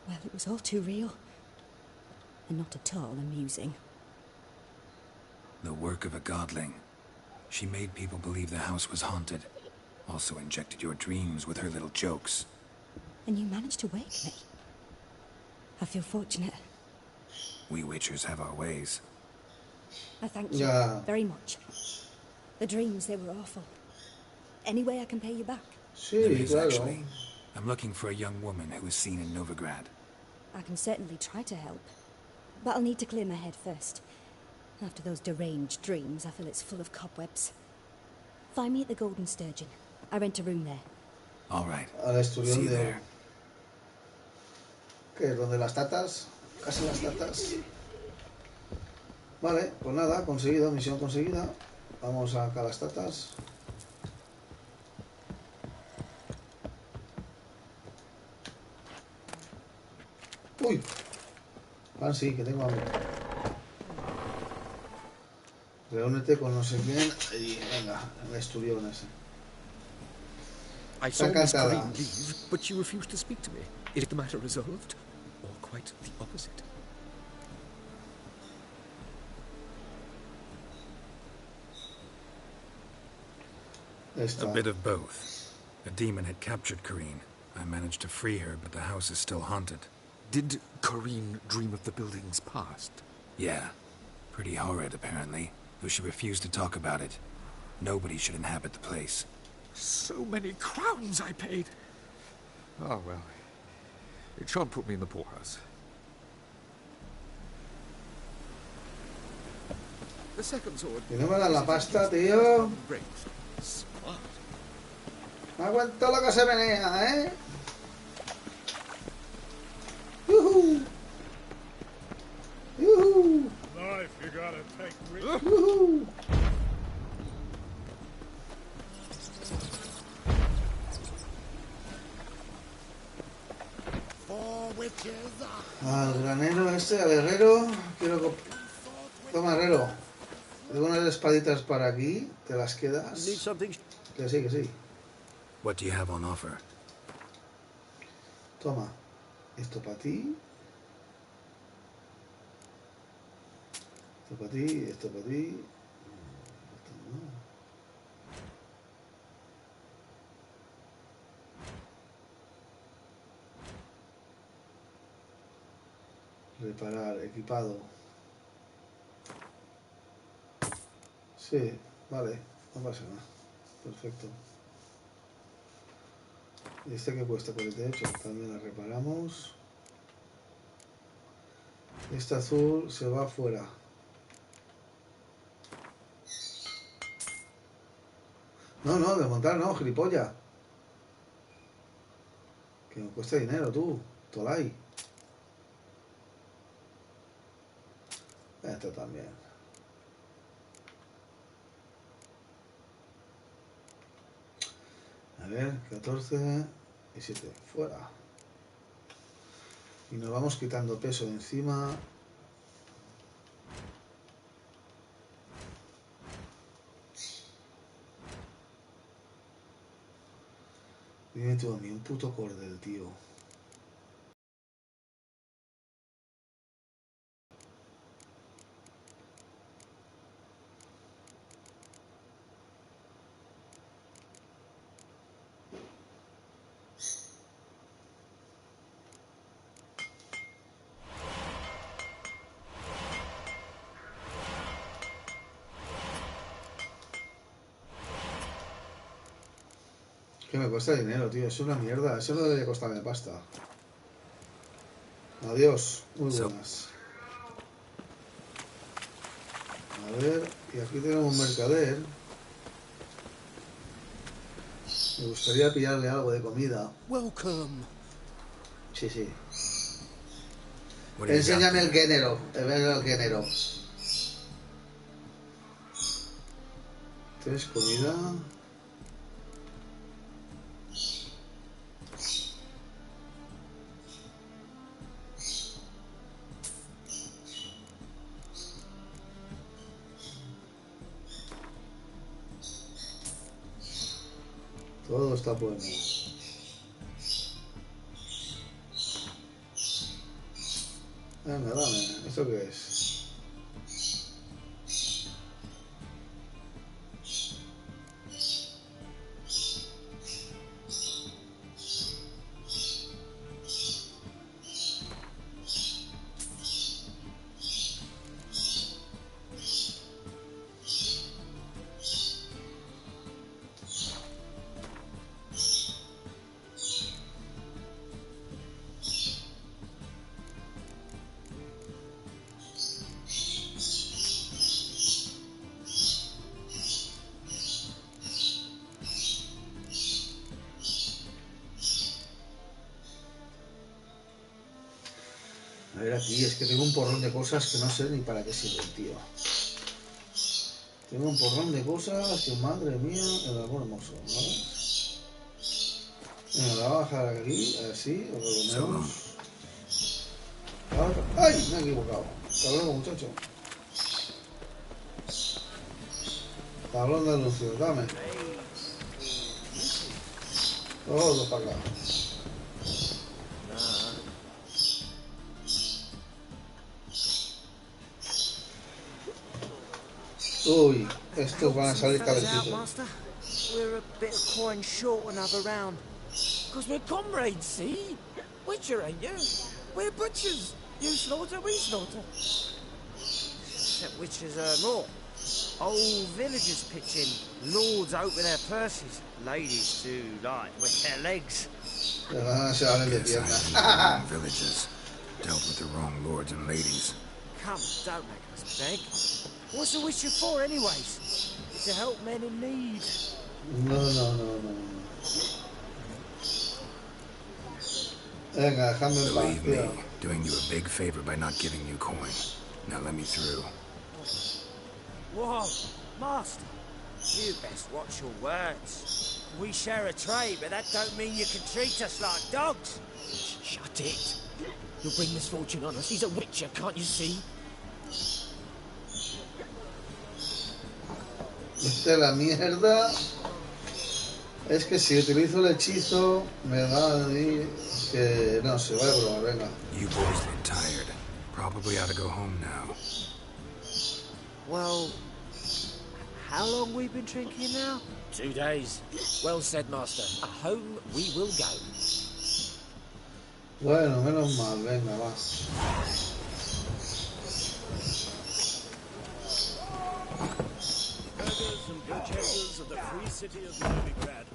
well, it was all too real. And not at all amusing. The work of a godling. She made people believe the house was haunted. Also injected your dreams with her little jokes. And you managed to wake me. I feel fortunate. We Witchers have our ways. I thank you very much. The dreams, they were awful. Any way I can pay you back? There is, actually. I'm looking for a young woman who was seen in Novigrad. I can certainly try to help. But I'll need to clear my head first. After those deranged dreams, I feel it's full of cobwebs. Find me at the Golden Sturgeon. I rent a room there. All right. See you there. ¿Qué es? ¿Donde las tatas? Casi las tatas. Vale, pues nada, conseguido, misión conseguida. Vamos acá a las tatas. Uy. Ah, sí, que tengo hambre. Reúnete con no sé quién y venga, el esturión ese. I saw Miss Green leave, but she refused to speak to me. Is the matter resolved? Or quite the opposite? A bit of both. A demon had captured Corrine. I managed to free her, but the house is still haunted. Did Corrine dream of the building's past? Yeah. Pretty horrid, apparently, though she refused to talk about it. Nobody should inhabit the place. So many crowns I paid. Oh, well. It shan't put me in the poorhouse. The second sword. Que no me dan la pasta, tío. Me aguanto lo que se menea, ¿eh? ¡Yuhu! ¡Yuhu! Life, you gotta take risks. ¡Yuhu! Al granero este, al herrero. Quiero... Toma, herrero. Tengo unas espaditas para aquí. ¿Te las quedas? Que sí, que sí. What do you have on offer? Toma. Esto para ti. Esto para ti, esto para ti. Esto no. Reparar, equipado. Sí, vale, no pasa nada. Perfecto. ¿Y este que cuesta? 48. También la reparamos. Este azul se va afuera. No, no, desmontar no, gilipollas. Que me cuesta dinero, tú. Tolai. Esto también. A ver, 14 y 7. Fuera. Y nos vamos quitando peso de encima. Dime tú a mí, un puto cordel, tío. Que me cuesta dinero, tío. Es una mierda. Eso no debería costarme pasta. Adiós. Muy buenas. A ver, y aquí tenemos un mercader. Me gustaría pillarle algo de comida. Welcome. Sí, sí. Enséñame el género. El género. ¿Tienes comida? Todo está bueno. Venga, dame. ¿Esto qué es? A ver aquí, es que tengo un porrón de cosas que no sé ni para qué sirven, tío. Tengo un porrón de cosas que, madre mía, el amor hermoso, ¿vale? Venga, la voy a bajar aquí, así, o por lo menos. ¡Ay! Me he equivocado. Cabrón, muchacho. Tablón de anuncio, dame. Todo para acá. Uy, estos van a salir calentitos. We're a bit of coin short another round. Because we're comrades, see? Wicher, ain't you? We're butchers. You slaughter, we slaughter. Except Wichers earn more. Old villagers pitch in. Lords open their purses. Ladies do like with their legs. Se valen de Guess I've been to the pierna. wrong villages, dealt with the wrong lords and ladies. Come, don't make us beg. What's the Wicher for, anyways? To help men in need. No. Venga, déjame en paz, Believe me, tío. doing you a big favor by not giving you coin. Now let me through. Whoa, Master. You best watch your words. We share a trade, but that don't mean you can treat us like dogs. Shut it. You'll bring misfortune on us. He's a Wicher, can't you see? Vete a la mierda. Es que si utilizo el hechizo, me va a decir que no, se va a probar, venga. You boys look tired. Probably ought to go home now. Well, how long we been drinking now? 2 days. Well said, Master. Home we will go. Bueno, menos mal, venga, va. Burghers and purchasers of the free city of Novigrad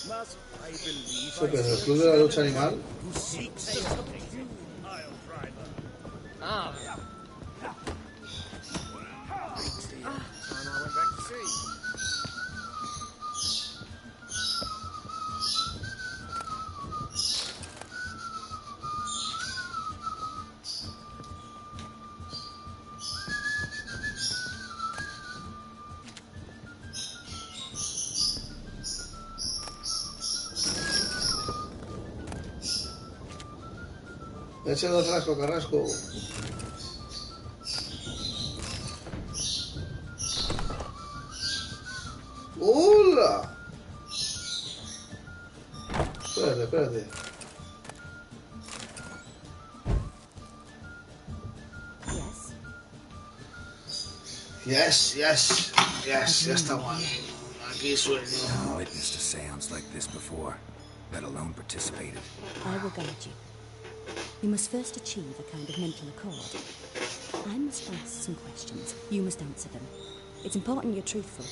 must, I believe, ¿Eso qué es el club de la lucha animal? who seeks to something. I'll try them. Ah. Beats the time I went back to sea. Eche dos rasco, carrasco. ¡Hola! Espérate. Yes, ya estamos aquí sueño. I've witnessed a seance like this before, let alone participated. I will guide you. You must first achieve a kind of mental accord. I must ask some questions. You must answer them. It's important you're truthful.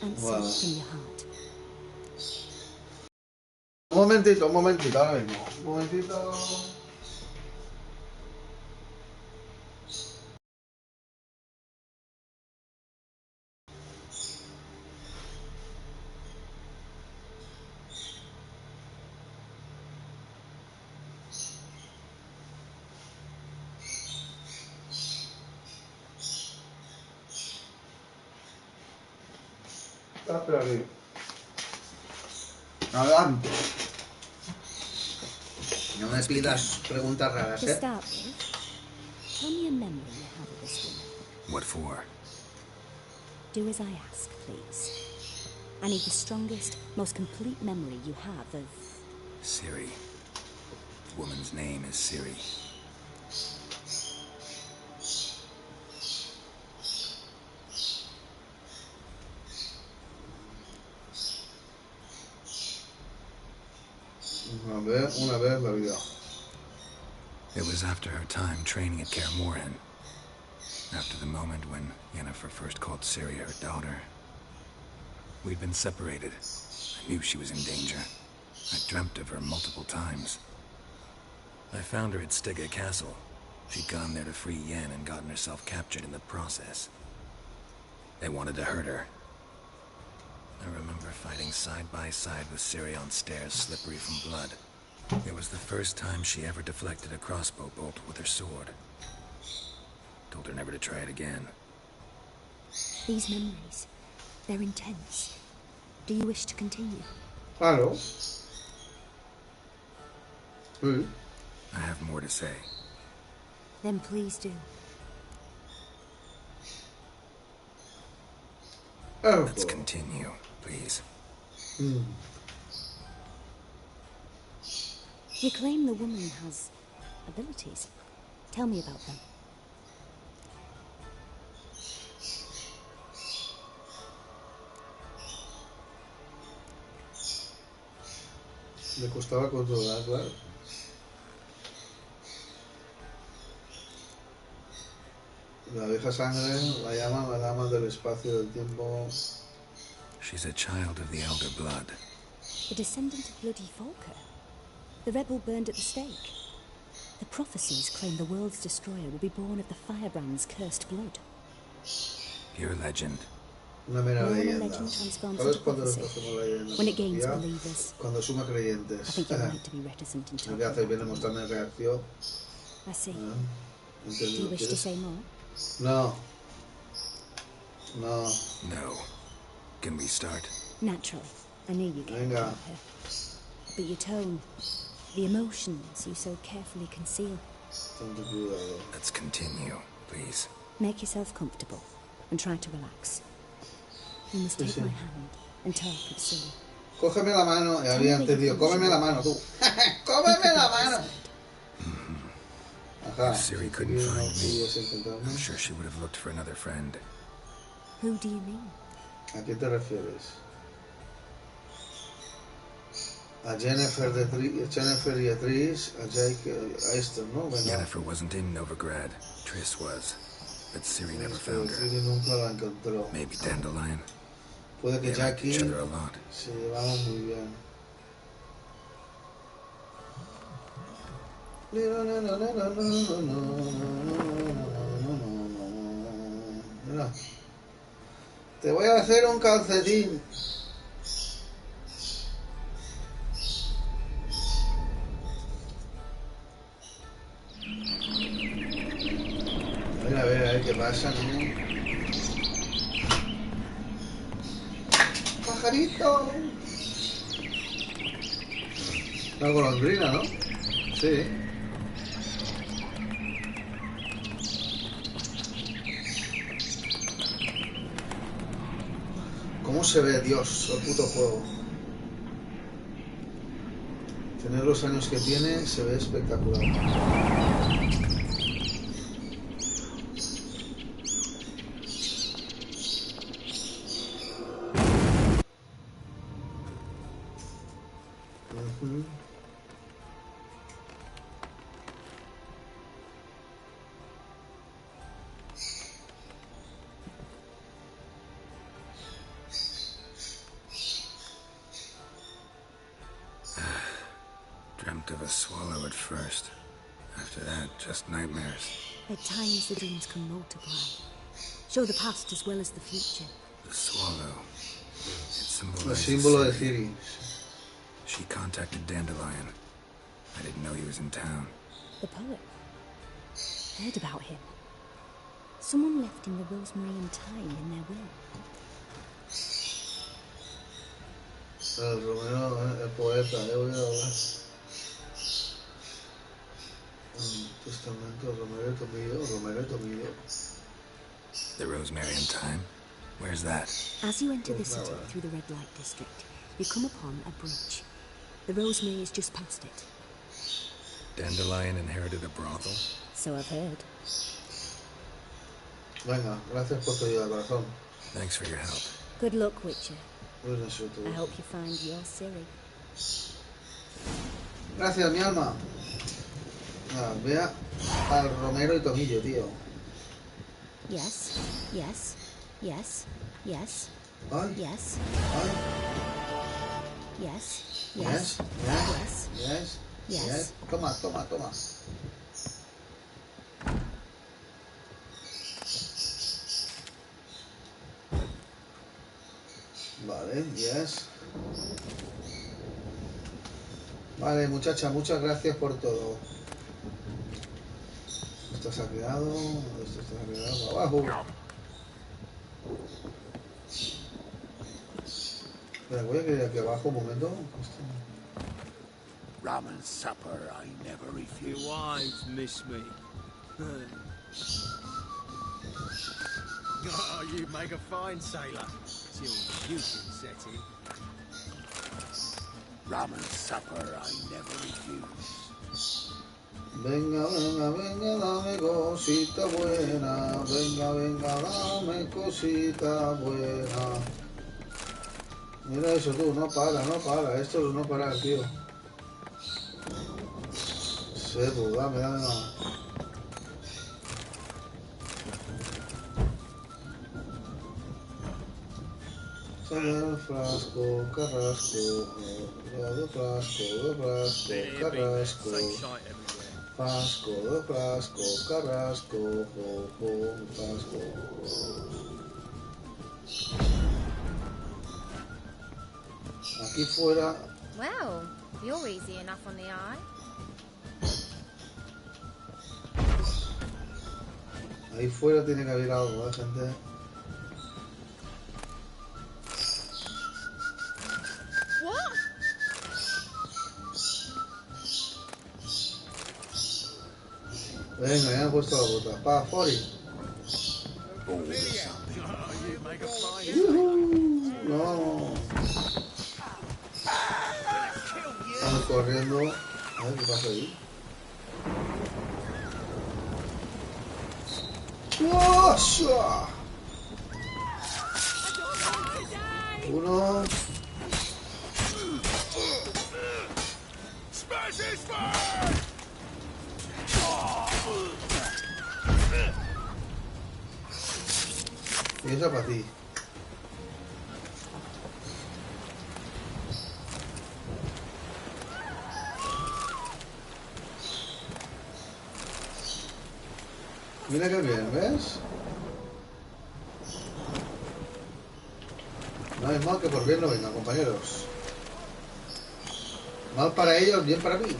Answer from your heart. Un momentito, ahora mismo. Un momentito. Espera aquí. Adelante. No me pidas preguntas raras, To start with, tell me a memory you have of this woman. What for? Do as I ask, please. I need the strongest, most complete memory you have of... Ciri. The woman's name is Ciri. Una vez la vida. It was after her time training at Kaer Morhen. After the moment when Yennefer first called Ciri her daughter. We'd been separated. I knew she was in danger. I dreamt of her multiple times. I found her at Stege Castle. She'd gone there to free Yen and gotten herself captured in the process. They wanted to hurt her. I remember fighting side by side with Ciri on stairs slippery from blood. It was the first time she ever deflected a crossbow bolt with her sword. Told her never to try it again. These memories, they're intense. Do you wish to continue? Claro. Sí. I have more to say. Then please do. Let's continue, please. You claim the woman has abilities. Tell me about them. Le costaba controlarla. La vieja sangre la llaman la dama del espacio y del tiempo. She's a child of the Elder Blood. The descendant of Bloody Volker. The rebel burned at the stake. The prophecies claim the world's destroyer will be born of the firebrand's cursed blood. Pure legend. Una mera When a leyenda. legend transforms ¿Sabes into cuándo prophecy? esto hacemos leyenda? When it gains Ya, believers. cuando suma I creyentes. think you're right to be reticent in ¿Y talking qué haces? about Viene a them. mostrarme reacción. I see. Ah, Do you ¿entendido? wish to ¿Quieres? say more? No. No. No. Can we start? Naturally. I knew you cared Venga. about her. But your tone, the emotions you so carefully conceal. Tanto cuidado. Let's continue, please. Make yourself comfortable and try to relax. You must take my hand and talk with Siri. Cógeme la mano. Y había entendido. Cómeme la mano, tú. Cómeme la mano. Ajá. If Siri couldn't find me, I'm sure she would have looked for another friend. Who do you mean? ¿A qué te refieres? A Jennifer y a Trish, a Jake, a esto, ¿no? Venga. Jennifer wasn't in Novigrad. Triss was. But Siri never found her. Siri nunca la encontró. Maybe Dandelion. Puede que They liked Jackie... each other a lot. Se llevaban muy bien. Mira. Te voy a hacer un calcetín. A ver qué pasa, ¿no? ¡Pajarito! Una golondrina, ¿no? Sí. ¿Cómo se ve, Dios, el puto juego? Tener los años que tiene se ve espectacular. Dreamt of a swallow at first. After that, just nightmares. At times the dreams can multiply. Show the past as well as the future. The swallow. It El symbolizes símbolo de Siri. Ciri. She contacted Dandelion. I didn't know he was in town. The poet. Heard about him. Someone left him the rosemary and thyme in their will. El Romero, el poeta, he oído hablar. Testamento, Romero Tomillo. The rosemary and thyme? Where's that? As you enter the city through the red light district, you come upon a bridge. The rosemary is just past it. Dandelion inherited a brothel? So I've heard. Venga, gracias por tu ayuda, corazón. Thanks for your help. Good luck, Wicher. Buenas suerte. I hope you find your Siri. Gracias, mi alma. Vea al Romero y Tomillo, tío. Yes, yes, yes, yes, Ay. yes, Ay. yes, Yes, yes, yes, yes, yes, yes. yes. Toma. Vale, yes. Vale, muchacha, muchas gracias por todo. Esto se ha quedado abajo. Espera, voy a quedar aquí abajo un momento. Rum and supper I never refuse. Your wives miss me. Oh, you make a fine sailor. Till you can set in. Rum and supper I never refuse. Venga, dame cosita buena. Venga, dame cosita buena. Mira eso tú, no para. Esto es no parar, tío. Sepo, dame más. Sale frasco, carrasco, do frasco, carrasco. Frasco, do frasco, carrasco, frasco. Aquí fuera. Well, you're easy enough on the eye. Ahí fuera tiene que haber algo, gente. What? Venga, ya han puesto la bota. Pa, Fori. No. Vamos corriendo. A ver qué pasa ahí. ¡Osa! Uno. Y esa para ti. Mira que bien, ¿ves? No hay mal que por bien no venga, compañeros. Mal para ellos, bien para mí.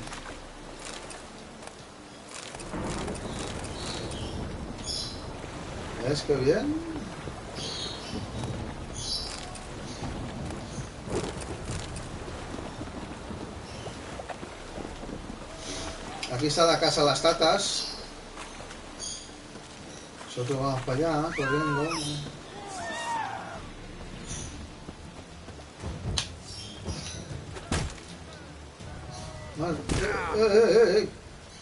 ¿Ves que bien? Aquí está la casa de las tatas. Nosotros vamos para allá, corriendo. Vale.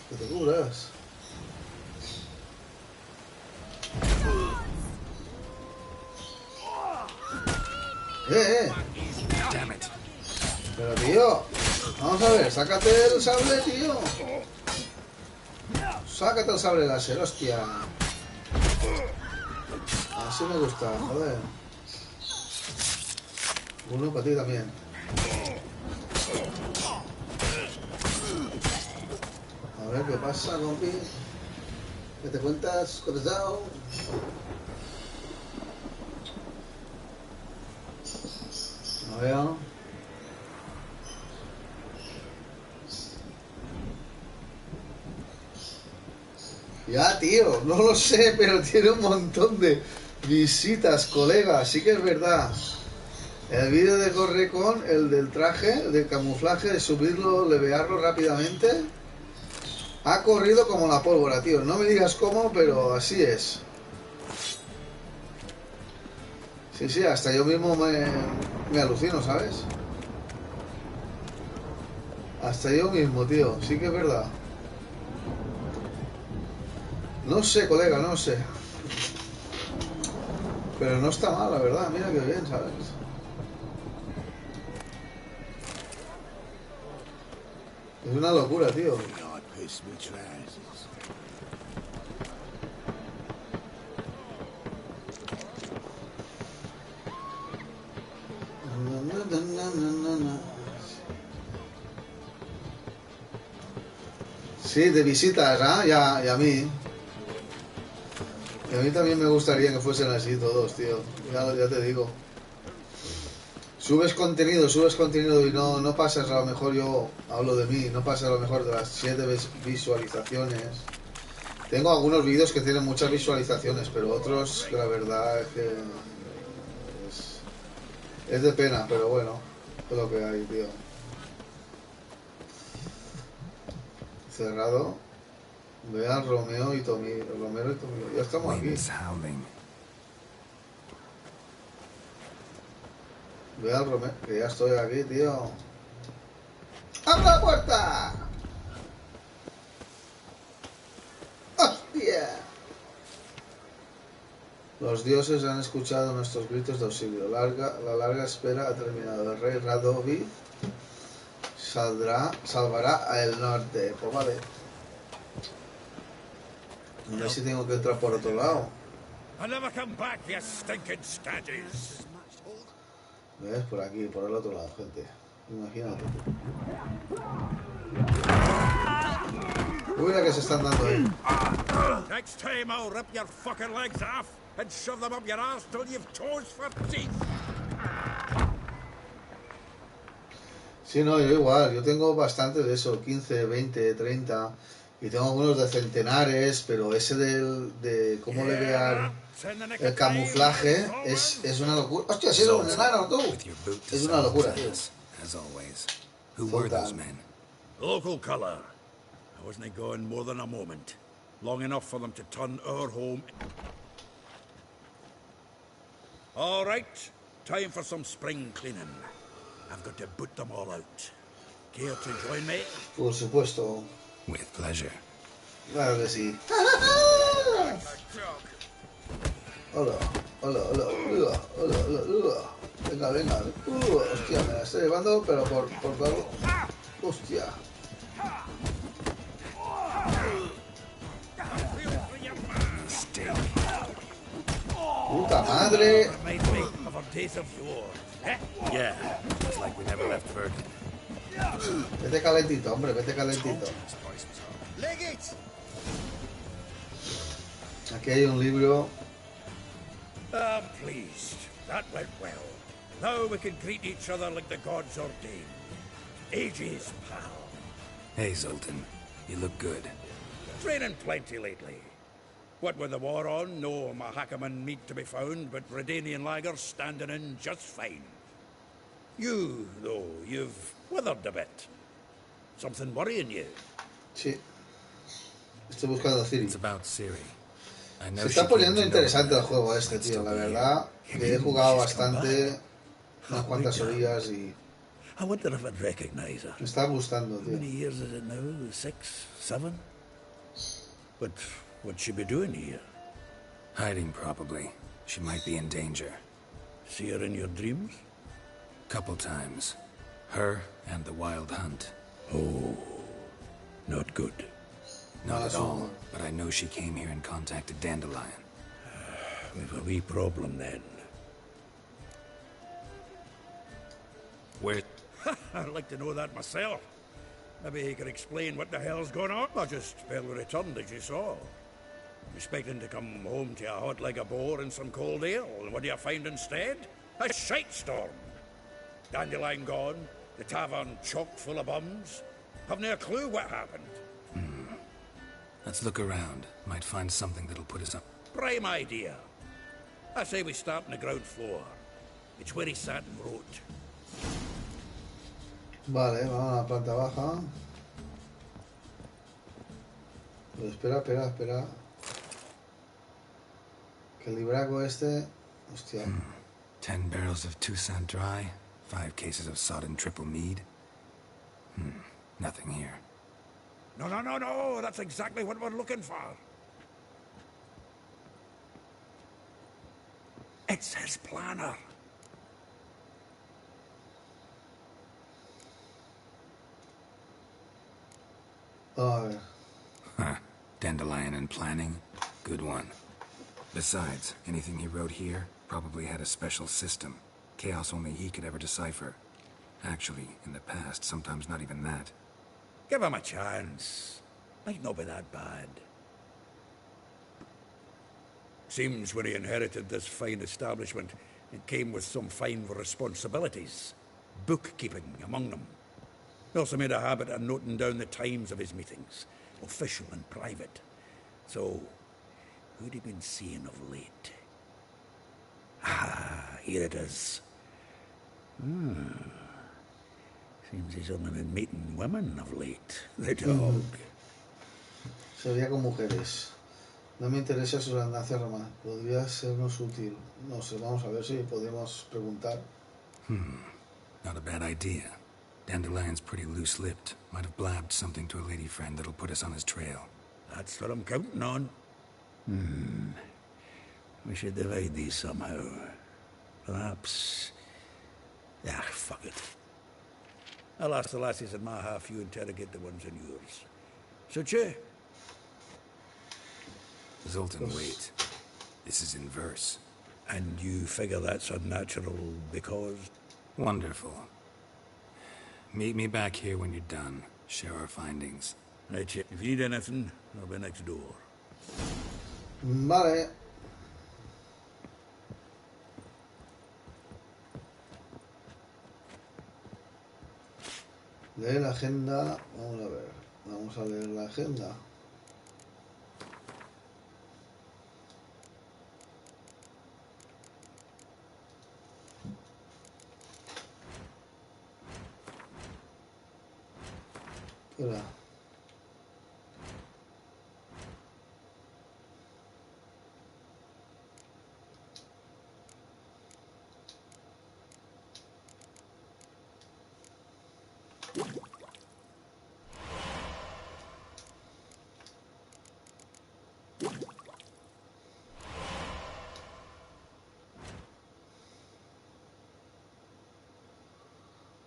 Que te cubras. Pero tío, vamos a ver, sácate el sable, tío. Sácate el sable láser, hostia. Así me gusta, joder. Uno para ti también. A ver qué pasa, compi. ¿Qué te cuentas, corazón? A ver. Ya, tío, no lo sé, pero tiene un montón de visitas, colega. Sí que es verdad. El vídeo de Correcon, el del traje, del camuflaje, de subirlo, levearlo rápidamente, ha corrido como la pólvora, tío. No me digas cómo, pero así es. Sí, sí, hasta yo mismo me alucino, ¿sabes? Hasta yo mismo, tío. Sí que es verdad. No sé, colega, no sé. Pero no está mal, la verdad. Mira qué bien, ¿sabes? Es una locura, tío. Sí, de visitas, ¿ah? Y a mí. Y a mí también me gustaría que fuesen así todos, tío. Ya te digo. Subes contenido y no pasas a lo mejor, yo hablo de mí, no pasas a lo mejor de las 7 visualizaciones. Tengo algunos vídeos que tienen muchas visualizaciones, pero otros que la verdad es que es de pena, pero bueno, es lo que hay, tío. Cerrado. Vean Romero y Tomillo. Ya estamos aquí. Ve al Romero, que ya estoy aquí, tío. ¡Abre la puerta! ¡Hostia! Los dioses han escuchado nuestros gritos de auxilio. La larga espera ha terminado. El rey Radovid salvará a el norte. Pues vale. A ver si tengo que entrar por otro lado. ¿Ves? Por aquí, por el otro lado, gente. Imagínate. Mira que se están dando ahí. Next time I'll rip your fucking legs off and shove them up your ass till you've toes for teeth. Sí, no, yo igual. Yo tengo bastantes de eso, 15, 20, 30. Y tengo algunos de centenares, pero ese de cómo le vean el camuflaje es una locura. ¡Hostia, ha sido un enano, tú! Es una locura, tío. As always. Who were those men? Local colour. I wasn't gone more than a moment. Long enough for them to turn our home. All right, time for some spring cleaning. I've got to boot them all out. Care to join me? Por supuesto. With pleasure. Claro que sí. Hola, hola, hola, hola, hola, hola, hola. Venga, venga. Hostia, me la estoy llevando, pero por favor. Hostia. Puta madre. Yeah, it's like we never left Bergen. Vete calentito, hombre, vete calentito. Aquí hay un libro. I'm pleased. That went well. Now we can greet each other like the gods ordained. Ages, pal. Hey, Zoltan. You look good. Training plenty lately. What with the war on, no Mahakaman meat to be found, but Redanian lagers standing in just fine. You, though, you've withered a bit. Something worrying you? Sí. Estoy buscando a Ciri. It's about Ciri. Se está poniendo interesante el juego este, tío. La verdad que he jugado bastante, unas cuantas orillas y I wonder if I'd recognize her. me está gustando, How tío. many years is it now? 6, 7? But what'd she be doing here? Hiding, probably. She might be in danger. See her in your dreams? Couple times. Her and the Wild Hunt. Oh, not good. Not at all, but I know she came here and contacted Dandelion. We've a wee problem then. Where? I'd like to know that myself. Maybe he could explain what the hell's going on. I just barely returned, as you saw. I'm expecting to come home to a hot leg of boar and some cold ale, and what do you find instead? A shite storm. Dandelion gone, the tavern chock full of bums. Haven't a clue what happened. Let's look around. Might find something that'll put us up. Prime idea. I say we start on the ground floor. It's where he sat and wrote. Vale, vamos a la planta baja. Pero espera. Que el libraco este... Hostia. 10 barrels of Toussaint Dry. 5 cases of sodden triple mead. Nothing here. No. That's exactly what we're looking for. It's his planner. A ver. Huh. Dandelion and planning. Good one. Besides, anything he wrote here probably had a special system. Chaos only he could ever decipher. Actually, in the past, sometimes not even that. Give him a chance. Might not be that bad. Seems when he inherited this fine establishment, it came with some fine responsibilities. Bookkeeping among them. He also made a habit of noting down the times of his meetings, official and private. So, who'd he been seeing of late? Ah, here it is. Seems he's only been meeting women of late. The dog. Se veía con mujeres. No me interesa su andancia romana. Podría sernos útil. No sé, vamos a ver si podemos preguntar. Not a bad idea. Dandelion's pretty loose-lipped. Might have blabbed something to a lady friend that'll put us on his trail. That's what I'm counting on. We should divide these somehow. Perhaps... fuck it. I'll ask the lassies in my half, you interrogate the ones in yours. Suit you? Zoltan, wait. This is in verse. And you figure that's unnatural because... Wonderful. Meet me back here when you're done. Share our findings. Right, if you need anything, I'll be next door. Vale. Lee la agenda. Vamos a ver. Vamos a leer la agenda. Espera.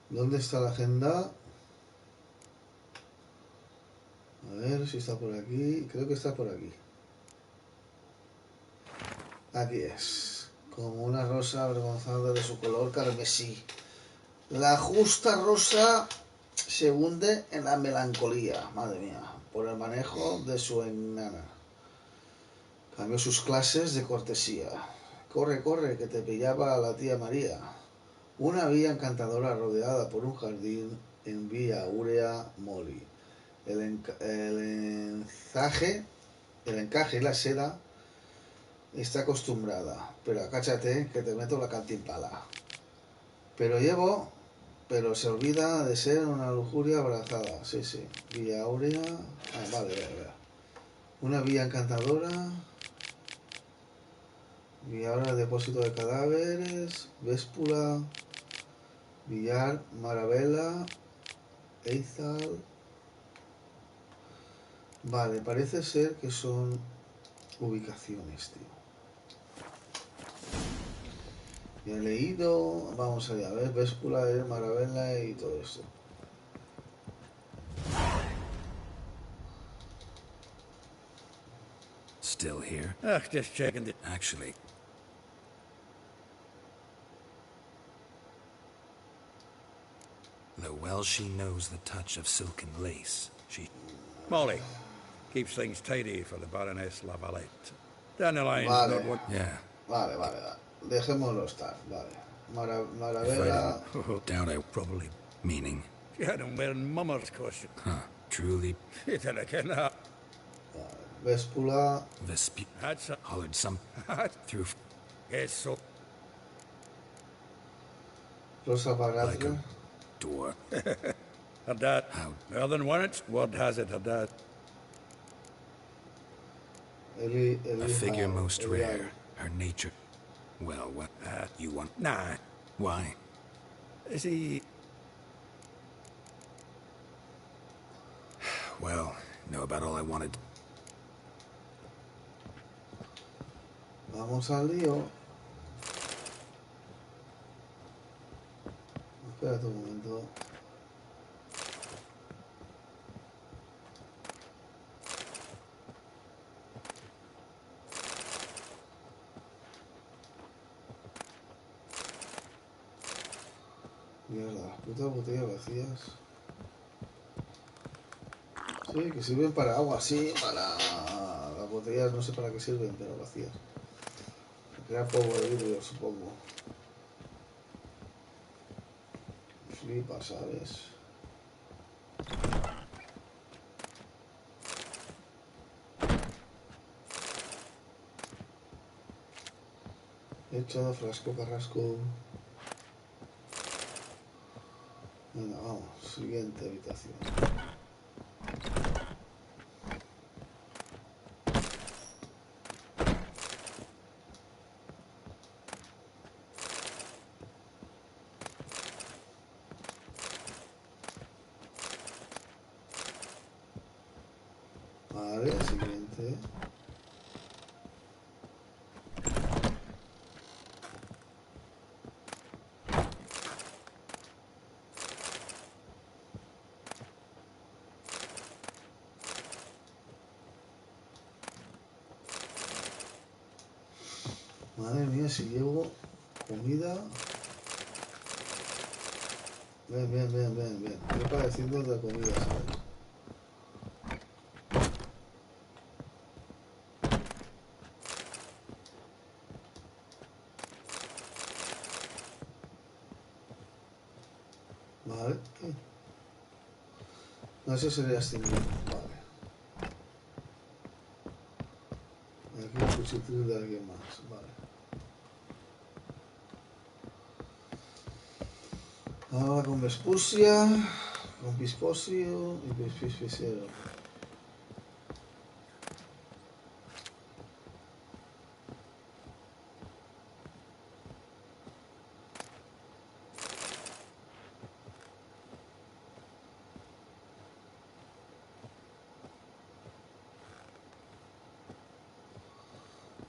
¿Dónde está la agenda? A ver si está por aquí. Creo que está por aquí. Aquí es. Como una rosa avergonzada de su color carmesí. La justa rosa se hunde en la melancolía, madre mía, por el manejo de su enana. Cambió sus clases de cortesía. Corre, corre, que te pillaba la tía María. Una vía encantadora rodeada por un jardín en Vía Aurea Moli. El encaje y la seda está acostumbrada, pero acáchate que te meto la cantimpala. Pero se olvida de ser una lujuria abrazada. Sí, sí. Vía Aurea. Ah, vale, vale. Una vía encantadora. Vía Aurea, depósito de cadáveres. Véspula. Villar, Marabella. Eizal. Vale, parece ser que son ubicaciones, tío. Ya he leído. Vamos allá, a ver. Véspula, Marabella y todo esto. Still here? Just checking. Actually. Though well she knows the touch of silken lace, she... Molly keeps things tidy for the Baroness Lavalette. Dandelion's Vale. not what... Yeah. Vale, vale, vale. Dejémoslo estar, vale. Marabella... Doubt I probably... Meaning? She had him wearing mummer's costume. Huh. Truly? Then I cannot. Véspula... That's a... Hollered some... through... Yes, so... Rosa Baratra... Like a door. Her dad... How? More than once, word has it, her dad... A figure most rare. Her nature... Well, what... you want... Nah. Why? See... Well, know about all I wanted. Vamos al lío. Espérate un momento. Mierda, las putas botellas vacías. Sí, que sirven para agua, sí, para... Las botellas no sé para qué sirven, pero vacías. Crea polvo de vidrio, supongo. Flipa, ¿sabes? Hecho, frasco, carrasco. Venga, vamos. Siguiente habitación. Vale, siguiente. Madre mía, si llevo comida... Bien, bien, bien, bien, bien. Estoy padeciendo de comida, ¿sabes? Vale. No, eso sería así. Vale. Aquí el cuchitril de alguien más. Vale. Ahora con Vespucia, con Pisposio y Pispiciero.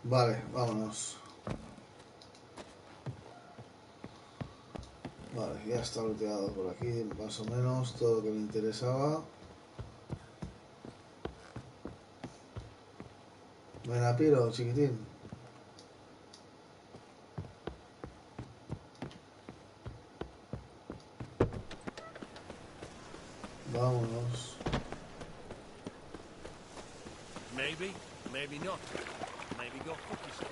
Vale, vámonos. Vale, ya está looteado por aquí, más o menos todo lo que me interesaba. Ven a Piro, chiquitín. Vámonos. Maybe, maybe not. Maybe go cookies.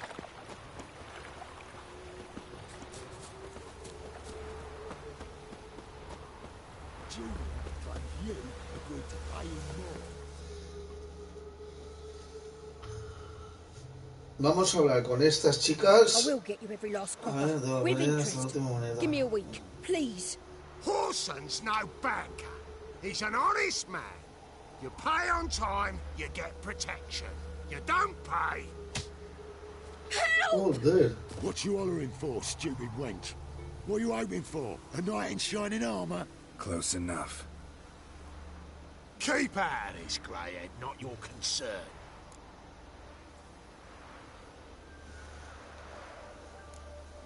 But you agreed to pay him more. Vamos a hablar con estas chicas. I will get you every last A ver, copper. de la With moneda hasta la interest. última moneda. Give me a week, please. Horson's no banker. He's an honest man. You pay on time, you get protection. You don't pay. Oh, dude. What you hollering for, stupid wench? What are you hoping for? A knight in shining armour? Close enough. Keep out of this, greyhead, not your concern.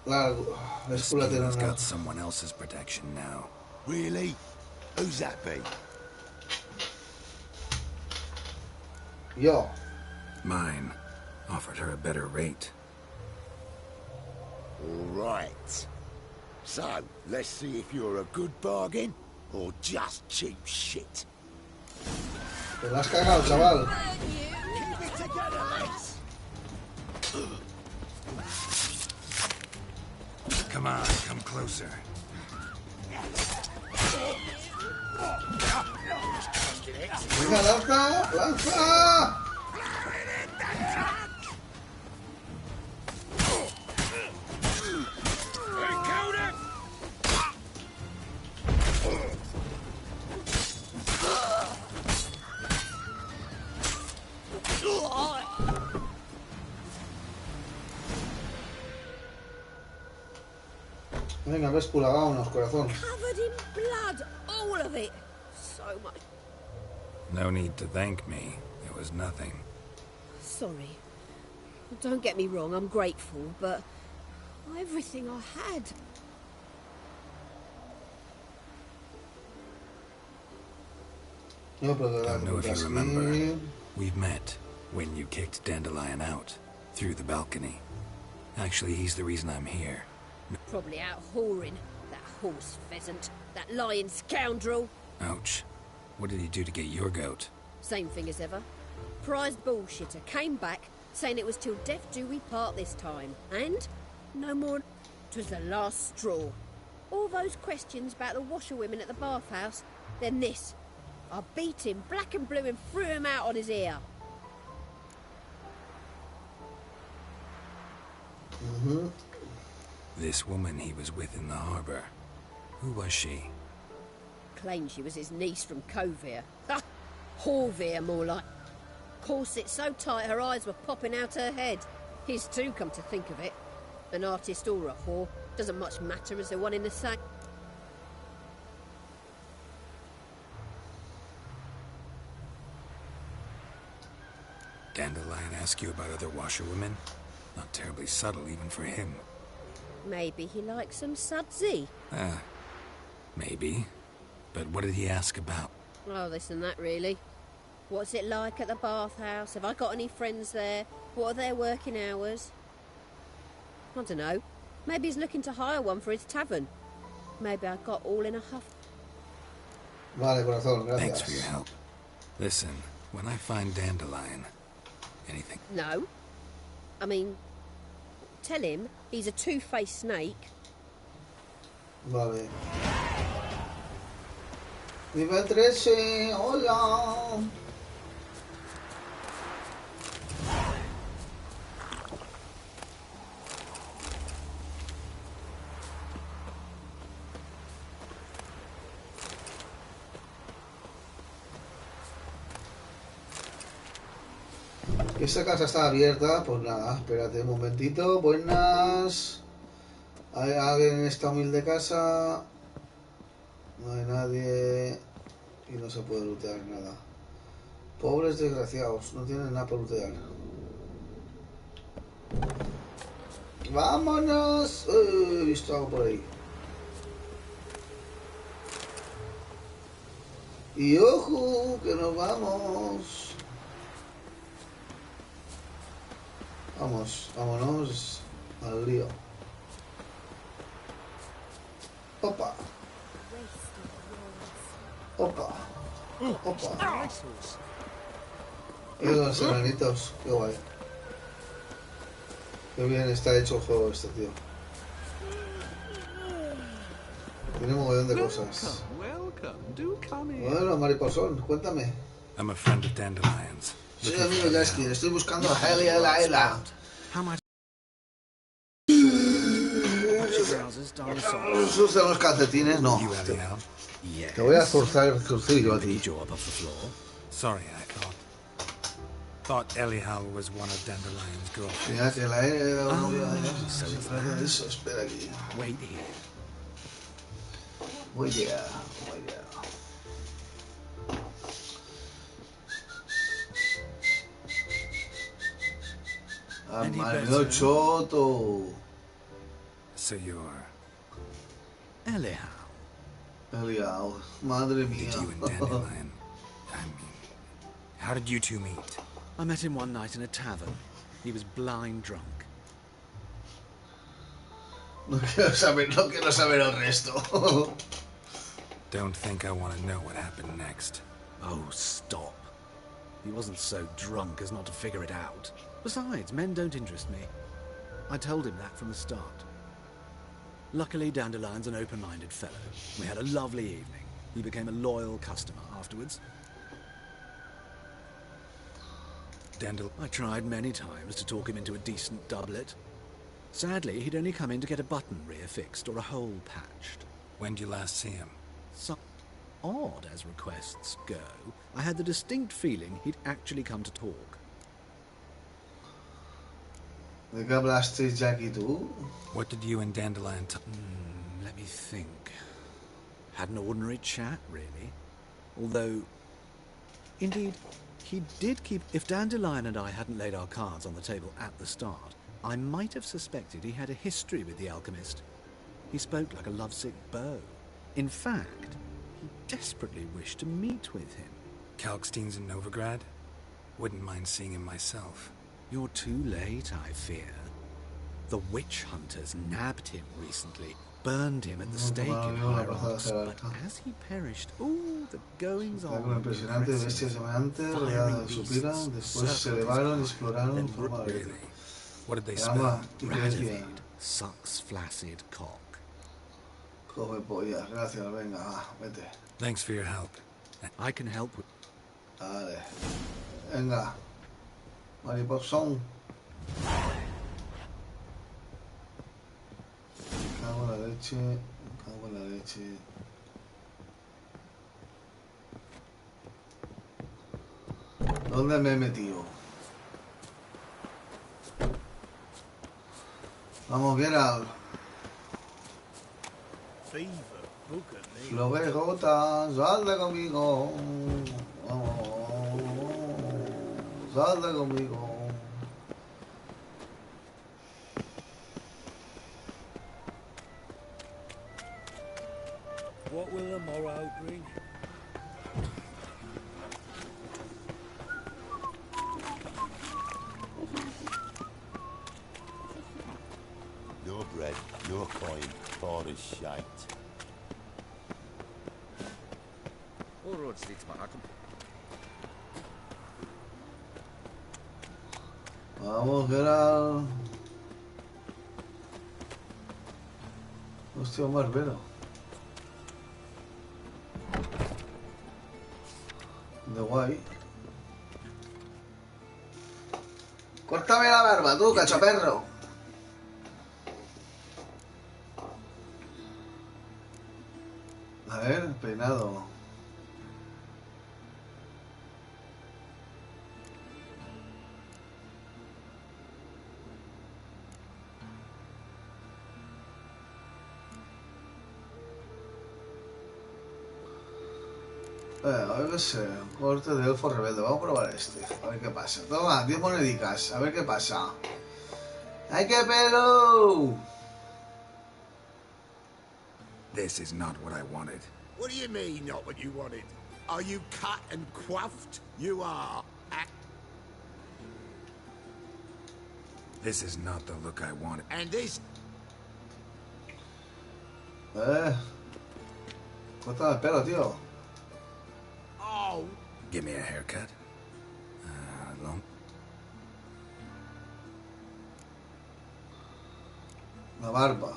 Largo. This has got someone else's protection now. Really? Who's that be? Yo. Mine. Offered her a better rate. All right. So, let's see if you're a good bargain or just cheap shit. Te la has cagado, chaval. Keep it together, lads. Come on, come closer. Venga, lanza, lanza. Venga, ves, vámonos, corazón. Covered in blood, all of it. So much. No need to thank me. It was nothing. Sorry. Don't get me wrong, I'm grateful, but everything I had. No, pero Don't know if you remember. We've met when you kicked Dandelion out through the balcony. Actually, he's the reason I'm here. Probably out whoring. That horse pheasant. That lying scoundrel. Ouch. What did he do to get your goat? Same thing as ever. Prized bullshitter came back, saying it was till death do we part this time. And no more. 'Twas the last straw. All those questions about the washerwomen at the bathhouse, then this. I beat him black and blue and threw him out on his ear. This woman he was with in the harbor. Who was she? Claimed she was his niece from Kovir. Ha! Horvir, more like. Corset so tight her eyes were popping out her head. His too, come to think of it. An artist or a whore. Doesn't much matter as the one in the sack. Dandelion ask you about other washerwomen? Not terribly subtle even for him. Maybe he likes some sudsy. Maybe. But what did he ask about? Oh, this and that, really. What's it like at the bathhouse? Have I got any friends there? What are their working hours? I don't know. Maybe he's looking to hire one for his tavern. Maybe I got all in a huff. Vale, corazón, gracias. Thanks for your help. Listen, when I find Dandelion, anything... No. I mean, tell him he's a two-faced snake. Vale. Nivel 13, hola. Esta casa está abierta, pues nada, espérate un momentito. Buenas. ¿Hay alguien en esta humilde casa? No hay nadie. Y no se puede lootear nada. Pobres desgraciados, no tienen nada para lootear. ¡Vámonos! He visto algo por ahí. Y ojo, que nos vamos. Vámonos al lío. Opa. Opa. Y los enanitos, qué guay. Qué bien está hecho el juego este, tío. Tiene un montón de cosas. Bueno, mariposón, cuéntame. I'm a friend of Dandelion's. Soy amigo de Jaskin, estoy buscando a Heli a la Ela. ¿Usan los calcetines? No. Te voy a forzar el cursillo a ti. Sorry, I thought Elial was one of Dandelion's girlfriends. Mira que la era una novia de eso, espera aquí. Wait here. Wicher. Amarillo choto. So you're... Elial. Madre mía. Did you and Dandelion... I mean... How did you two meet? I met him one night in a tavern. He was blind drunk. No quiero saber el resto. Don't think I want to know what happened next. Oh, stop. He wasn't so drunk as not to figure it out. Besides, men don't interest me. I told him that from the start. Luckily, Dandelion's an open-minded fellow. We had a lovely evening. He became a loyal customer afterwards. I tried many times to talk him into a decent doublet. Sadly, he'd only come in to get a button rear-fixed or a hole patched. When did you last see him? So odd as requests go, I had the distinct feeling he'd actually come to talk. ¿De qué hablaste, Jack y tú? What did you and Dandelion let me think. Had an ordinary chat, really. Although, indeed, he did keep... If Dandelion and I hadn't laid our cards on the table at the start, I might have suspected he had a history with the alchemist. He spoke like a lovesick beau. In fact, he desperately wished to meet with him. Kalkstein's in Novigrad? Wouldn't mind seeing him myself. You're too late, I fear. The witch hunters nabbed him recently, burned him at the stake in Hierarchs, but as he perished, the goings on. Con impresionante bestia semejante, rodeada de su pira, después se elevaron y exploraron forma de... What did they spell? Radivide sucks flaccid cock. Come pollas, gracias, venga, va, vete. Thanks for your help. I can help with... Vale. Venga. Mariposón. Me cago en la leche. ¿Dónde me he metido? Vamos, Geralt. Lo ves, Jota, salta conmigo. Salta conmigo. What will the morrow bring? Your bread, your coin, for is shite. Vamos, Geralt. Hostia, un barbero. De guay. Córtame la barba, tú, cachoperro. A ver, peinado. A ver qué sé, corte de elfo rebelde. Vamos a probar este, a ver qué pasa. Toma, 10 monedicas, a ver qué pasa. ¡Ay, qué pelo! This is not what I wanted. What do you mean, not what you wanted? Are you cut and coiffed? You are. This is not the look I wanted. And this... Córtame el pelo, tío. Oh. Give me a haircut. Long. La barba.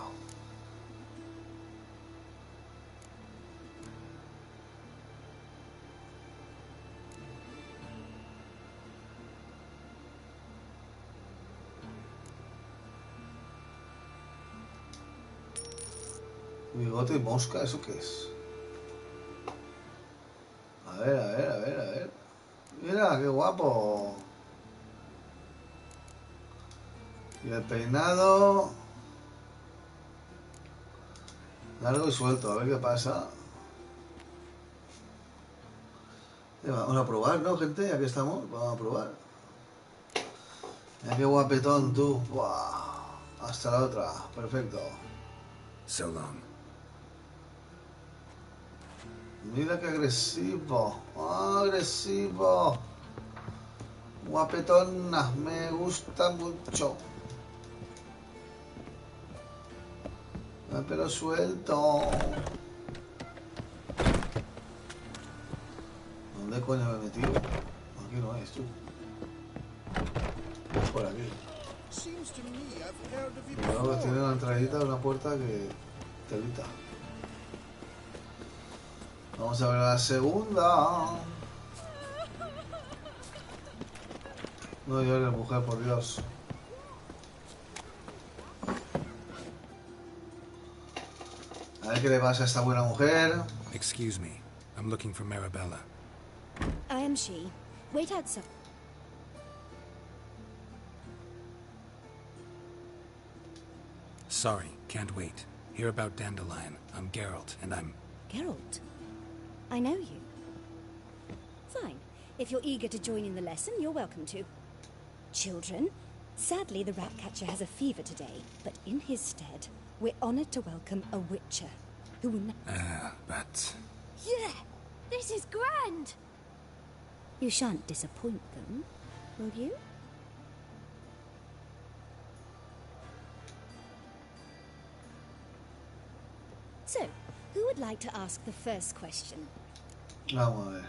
Bigote y mosca, ¿eso qué es? A ver, a ver, a ver, a ver. Mira, qué guapo. Y el peinado... largo y suelto, a ver qué pasa. Vamos a probar, ¿no, gente? Ya que estamos, vamos a probar. Mira qué guapetón, tú. Buah. Hasta la otra. Perfecto. So long. Mira qué agresivo. Oh, agresivo. Guapetona. Me gusta mucho. El pelo suelto. ¿Dónde coño me he metido? Aquí no es, tú. Por aquí. Luego que tiene una entradita de una puerta que... telita. Vamos a ver la segunda. No llores, mujer, por Dios. A ver qué le pasa a esta buena mujer. Excuse me. I'm looking for Marabella. I am she. Wait outside. Sorry, can't wait. Hear about Dandelion. I'm Geralt, and I'm... Geralt? I know you. Fine. If you're eager to join in the lesson, you're welcome to. Children, sadly the Ratcatcher has a fever today, but in his stead, we're honored to welcome a Wicher, who will... but... Yeah! This is grand! You shan't disappoint them, will you? So, who would like to ask the first question? Vamos a ver.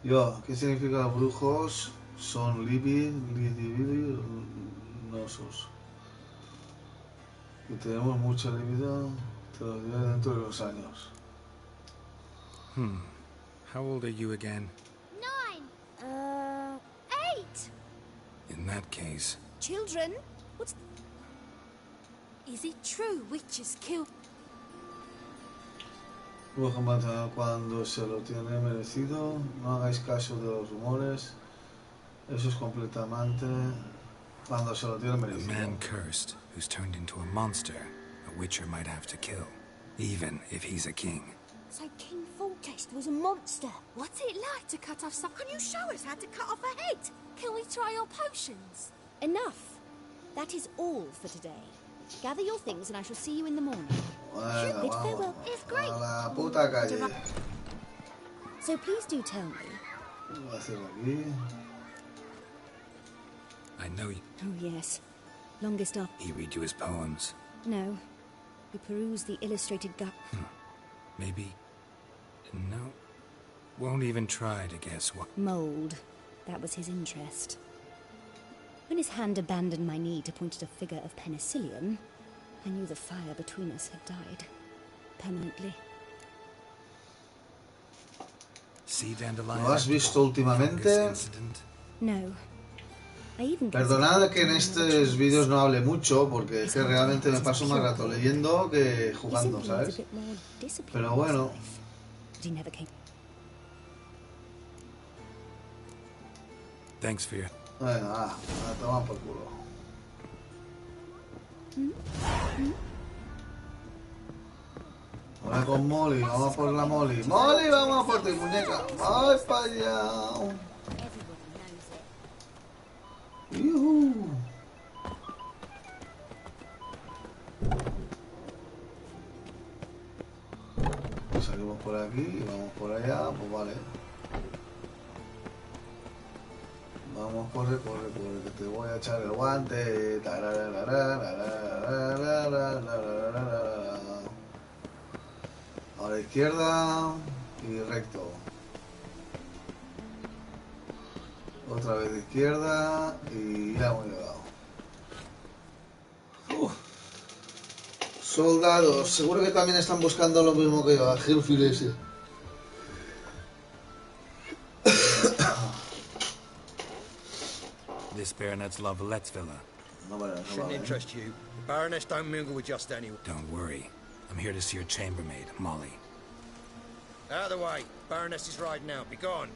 Yo, ¿qué significa los brujos? Son libidinosos. Y tenemos mucha libido, te lo diré dentro de los años. How old are you again? 9. 8. In that case... Children? What's... Is it true witches kill... Bruja mata cuando se lo tiene merecido. No hagáis caso de los rumores. Eso es completamente... cuando se lo tiene A merecido. man cursed, who's turned into a monster, a Witcher might have to kill, even if he's a king. So King Foltest was a monster. What's it like to cut off some... Can you show us how to cut off a head? Can we try your potions? Enough. That is all for today. Gather your things and I shall see you in the morning. Bueno, Bid vamos. farewell. It's great. A la puta calle. So please do tell me. Voy a hacer aquí. I know you. Oh yes. Longest up. He read you his poems. No. We peruse the illustrated Maybe... No. Won't even try to guess what... Mold. That was his interest. When his hand abandoned my knee to point at a figure of penicillium, I knew the fire between us had died. Permanently. See, Dandelion? ¿Lo has visto últimamente? No. Perdonad que en estos vídeos no hable mucho, porque es que realmente me paso más rato leyendo que jugando, ¿sabes? Pero bueno. Thanks for your... Venga, toma por culo. Ahora con Molly, vamos por la Molly. Molly, vamos por ti, muñeca. Vamos para allá. Salimos por aquí y vamos por allá, pues vale. Vamos, corre, que te voy a echar el guante. Ahora izquierda y recto. Otra vez de izquierda y ya hemos llegado. Soldados, seguro que también están buscando lo mismo que yo, a Hillfield ese. This Baronet's Lavallette's villa. Shouldn't interest you. The Baroness don't mingle with just anyone. Don't worry. I'm here to see your chambermaid, Molly. Out of the way. Baroness is riding out. Be gone.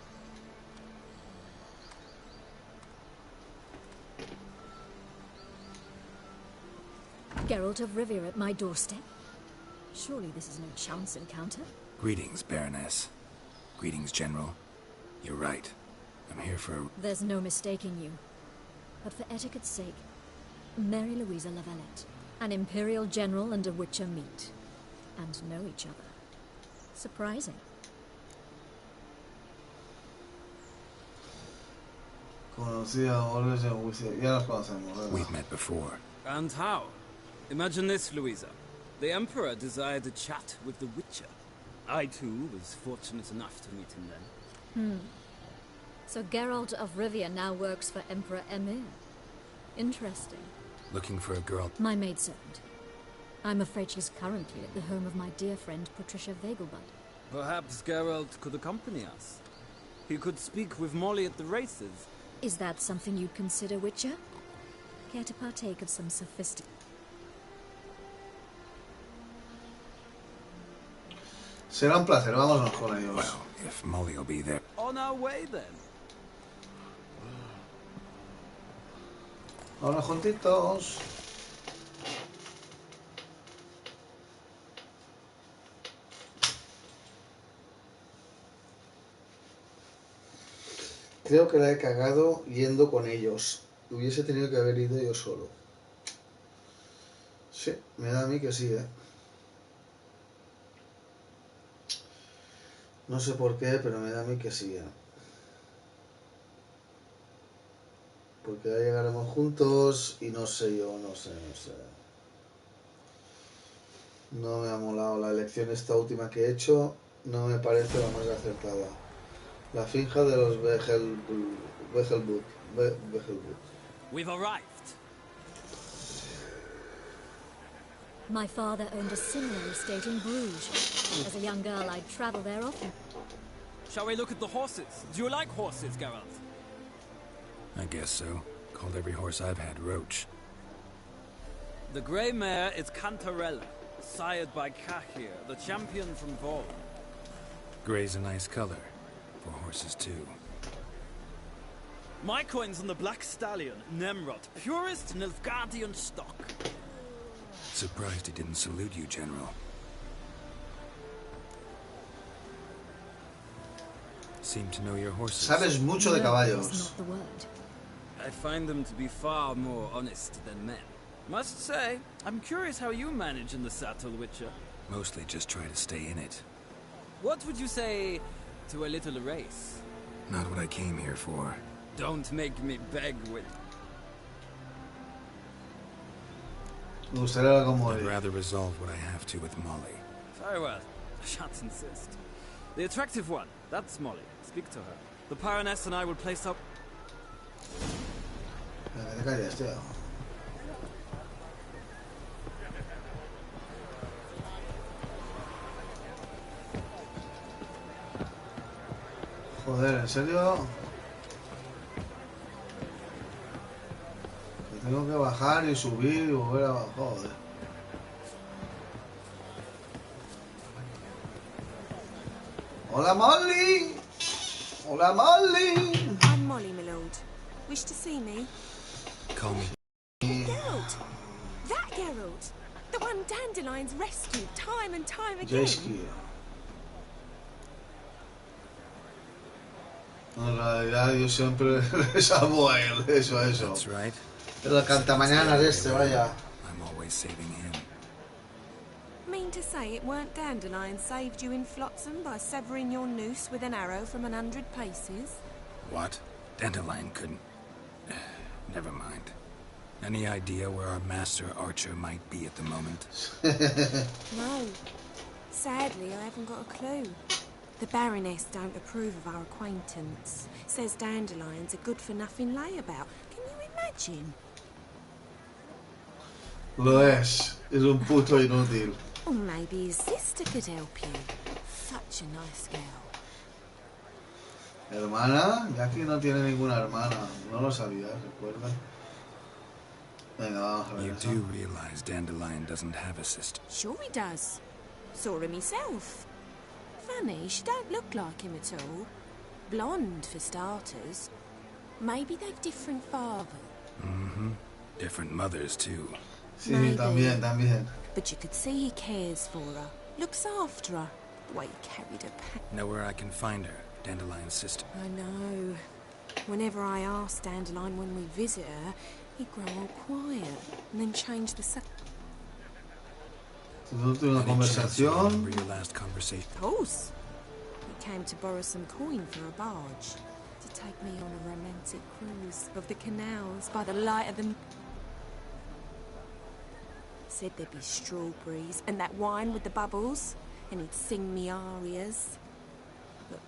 Geralt of Rivia at my doorstep? Surely this is no chance encounter? Greetings, Baroness. Greetings, General. You're right. I'm here for... There's no mistaking you. But for etiquette's sake, Mary Louisa Lavalette, an Imperial General and a Wicher meet, and know each other. Surprising. We've met before. And how? Imagine this, Louisa. The Emperor desired a chat with the Wicher. I, too, was fortunate enough to meet him then. So Geralt of Rivia now works for Emperor Emir. Interesting. Looking for a girl? My maidservant. I'm afraid she's currently at the home of my dear friend Patricia Vegelbud. Perhaps Geralt could accompany us. He could speak with Molly at the races. Is that something you'd consider, Wicher? Care to partake of some sophisticated... Será un placer, vámonos con ellos. Well, if Molly will be there. On our way, then. Vámonos juntitos. Creo que la he cagado yendo con ellos. Hubiese tenido que haber ido yo solo. Sí, me da a mí que sí, ¿eh? No sé por qué, pero me da a mí que sí, ¿eh? Porque ya llegaremos juntos y no sé yo, no sé. No me ha molado la elección esta última que he hecho, no me parece la más acertada. La finja de los Vegelbud. We've arrived. My father owned a similar estate in Bruges. As a young girl, I'd travel there often. Shall we look at the horses? Do you like horses, Geralt? I guess so. Called every horse I've had Roach. The grey mare is Cantarella, sired by Cahir, the champion from Vol. Grey's a nice color. For horses, too. My coin's on the black stallion, Nemrod, purest Nilfgaardian stock. Surprised he didn't salute you, General. Seem to know your horses. Sabes mucho de caballos. That's not the word. I find them to be far more honest than men. Must say, I'm curious how you manage in the saddle, Wicher. Mostly just try to stay in it. What would you say to a little race? Not what I came here for. Don't make me beg, Will. Me gustaría como I'd rather resolve what I have to with Molly. Very well. Shan't insist. The attractive one. That's Molly. Speak to her. The Pyroness and I will place up... Venga, te calles, tío. Joder, ¿en serio? Que tengo que bajar y subir y volver a... Joder. Hola, Molly. Hola, Molly. I'm Molly, my lord. Wish to see me? Call me. Geralt! That Geralt! The one Dandelion's rescued time and time again. Jesky. En realidad yo siempre le salvo a él, eso. That's right. El cantamañanas este, vaya. I'm always saving him. Mean to say it weren't Dandelion saved you in Flotsam by severing your noose with an arrow from 100 paces? What? Dandelion couldn't... Never mind. Any idea where our master archer might be at the moment? No. Sadly, I haven't got a clue. The Baroness don't approve of our acquaintance. Says Dandelion's a good-for-nothing layabout. Can you imagine? Lo es un puto inútil. Or maybe his sister could help you. Such a nice girl. ¿Hermana? Jackie no tiene ninguna hermana. No lo sabía, ¿recuerda? Venga, vamos a ver You eso. do realize Dandelion doesn't have a sister. Sure he does. Saw him myself. Funny, she don't look like him at all. Blonde, for starters. Maybe they've different fathers. Mm-hmm. Different mothers, too. Sí, Maybe. también. But you could see he cares for her. Looks after her. The way he carried her back. Know where I can find her, Dandelion's sister. I know. Whenever I ask Dandelion when we visit her, he'd grow all quiet and then change the subject. ¿Tuviste una conversación? Remember your last conversation? Of course. He came to borrow some coin for a barge. To take me on a romantic cruise of the canals by the light of the... Said there'd be strawberries and that wine with the bubbles. And he'd sing me arias. But...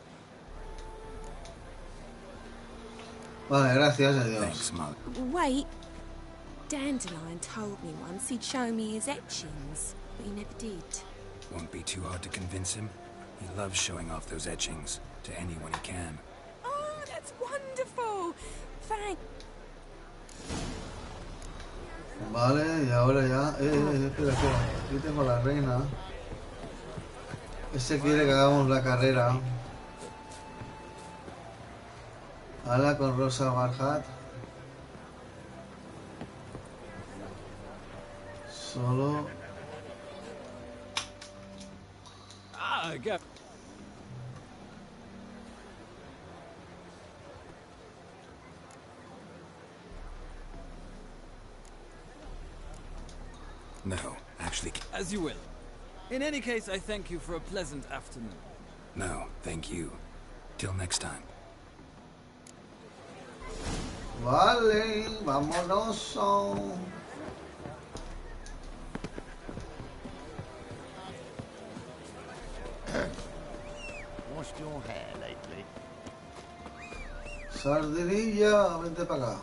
Vale, gracias, adiós. Thanks, Molly. Wait. Dandelion told me once he'd show me his etchings, but he never did. Won't be too hard to convince him. He loves showing off those etchings to anyone he can. Oh, that's wonderful! Thank... Vale, y ahora ya... espera. Aquí tengo la reina. Este quiere que hagamos la carrera. Habla con Rosa Barhat. Solo... Ah, go. No, actually... As you will. In any case, I thank you for a pleasant afternoon. No, thank you. Till next time. Vale, vámonos. Washed your hair lately? Sardinilla, vente para acá.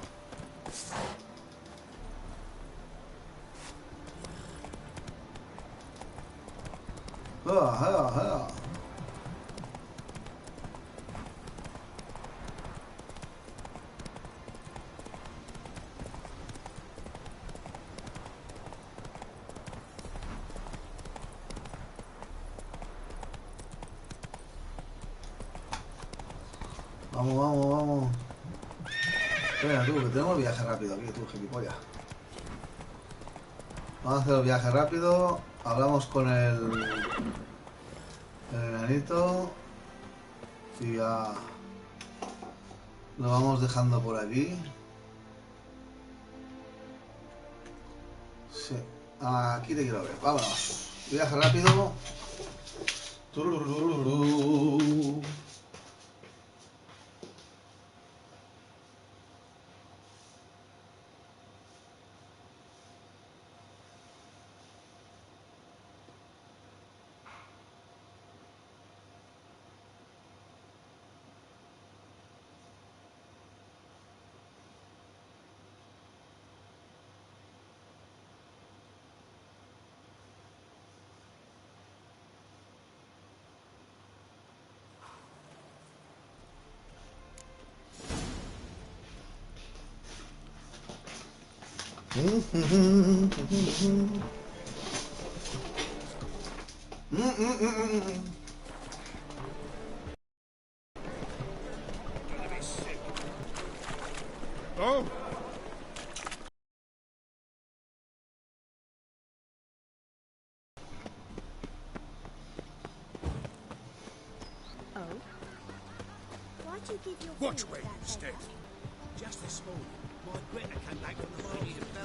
Vamos. Espera tú, que tenemos viaje rápido aquí, tú, gilipollas. Vamos a hacer el viaje rápido. Hablamos con el enanito. Y ya lo vamos dejando por aquí. Sí, aquí te quiero ver. Vámonos. Viaje rápido. Tururururu. Oh! Oh? Why'd you give your Watch finger where that you step. feather? Just this morning, my better came back from the party and felt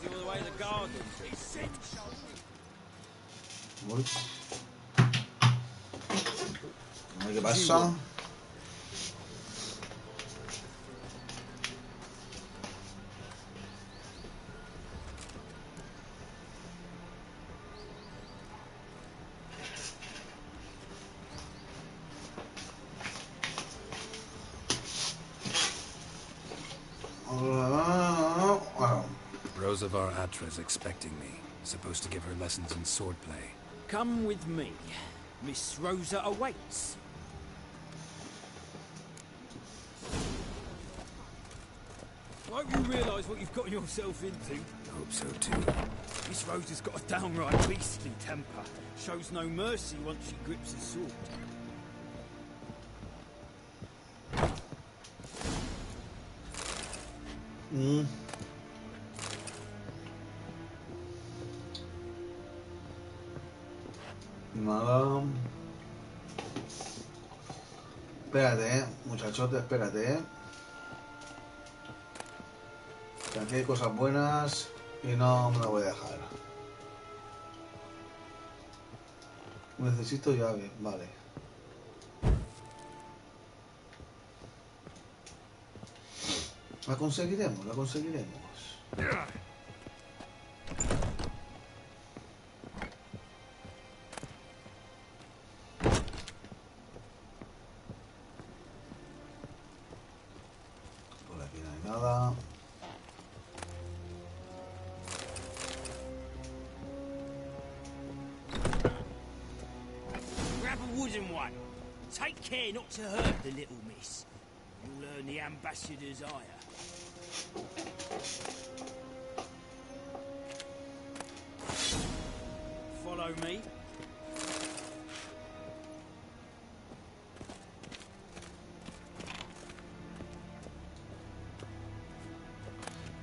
all the way to the garden. Uy. Ay, ¿qué pasa? Rosavar Atra's expecting me. Supposed to give her lessons in swordplay. Come with me. Miss Rosa awaits. Won't you realise what you've gotten yourself into? Hope so too. Miss Rosa's got a downright beastly temper. Shows no mercy once she grips a sword. Nada. Espérate, muchachote, espérate. Que aquí hay cosas buenas y no me la voy a dejar. Necesito llave, vale. La conseguiremos, la conseguiremos. Por aquí no hay nada. Grab a wooden one. Take care not to hurt the little miss. You'll earn the ambassador's ire. Follow me.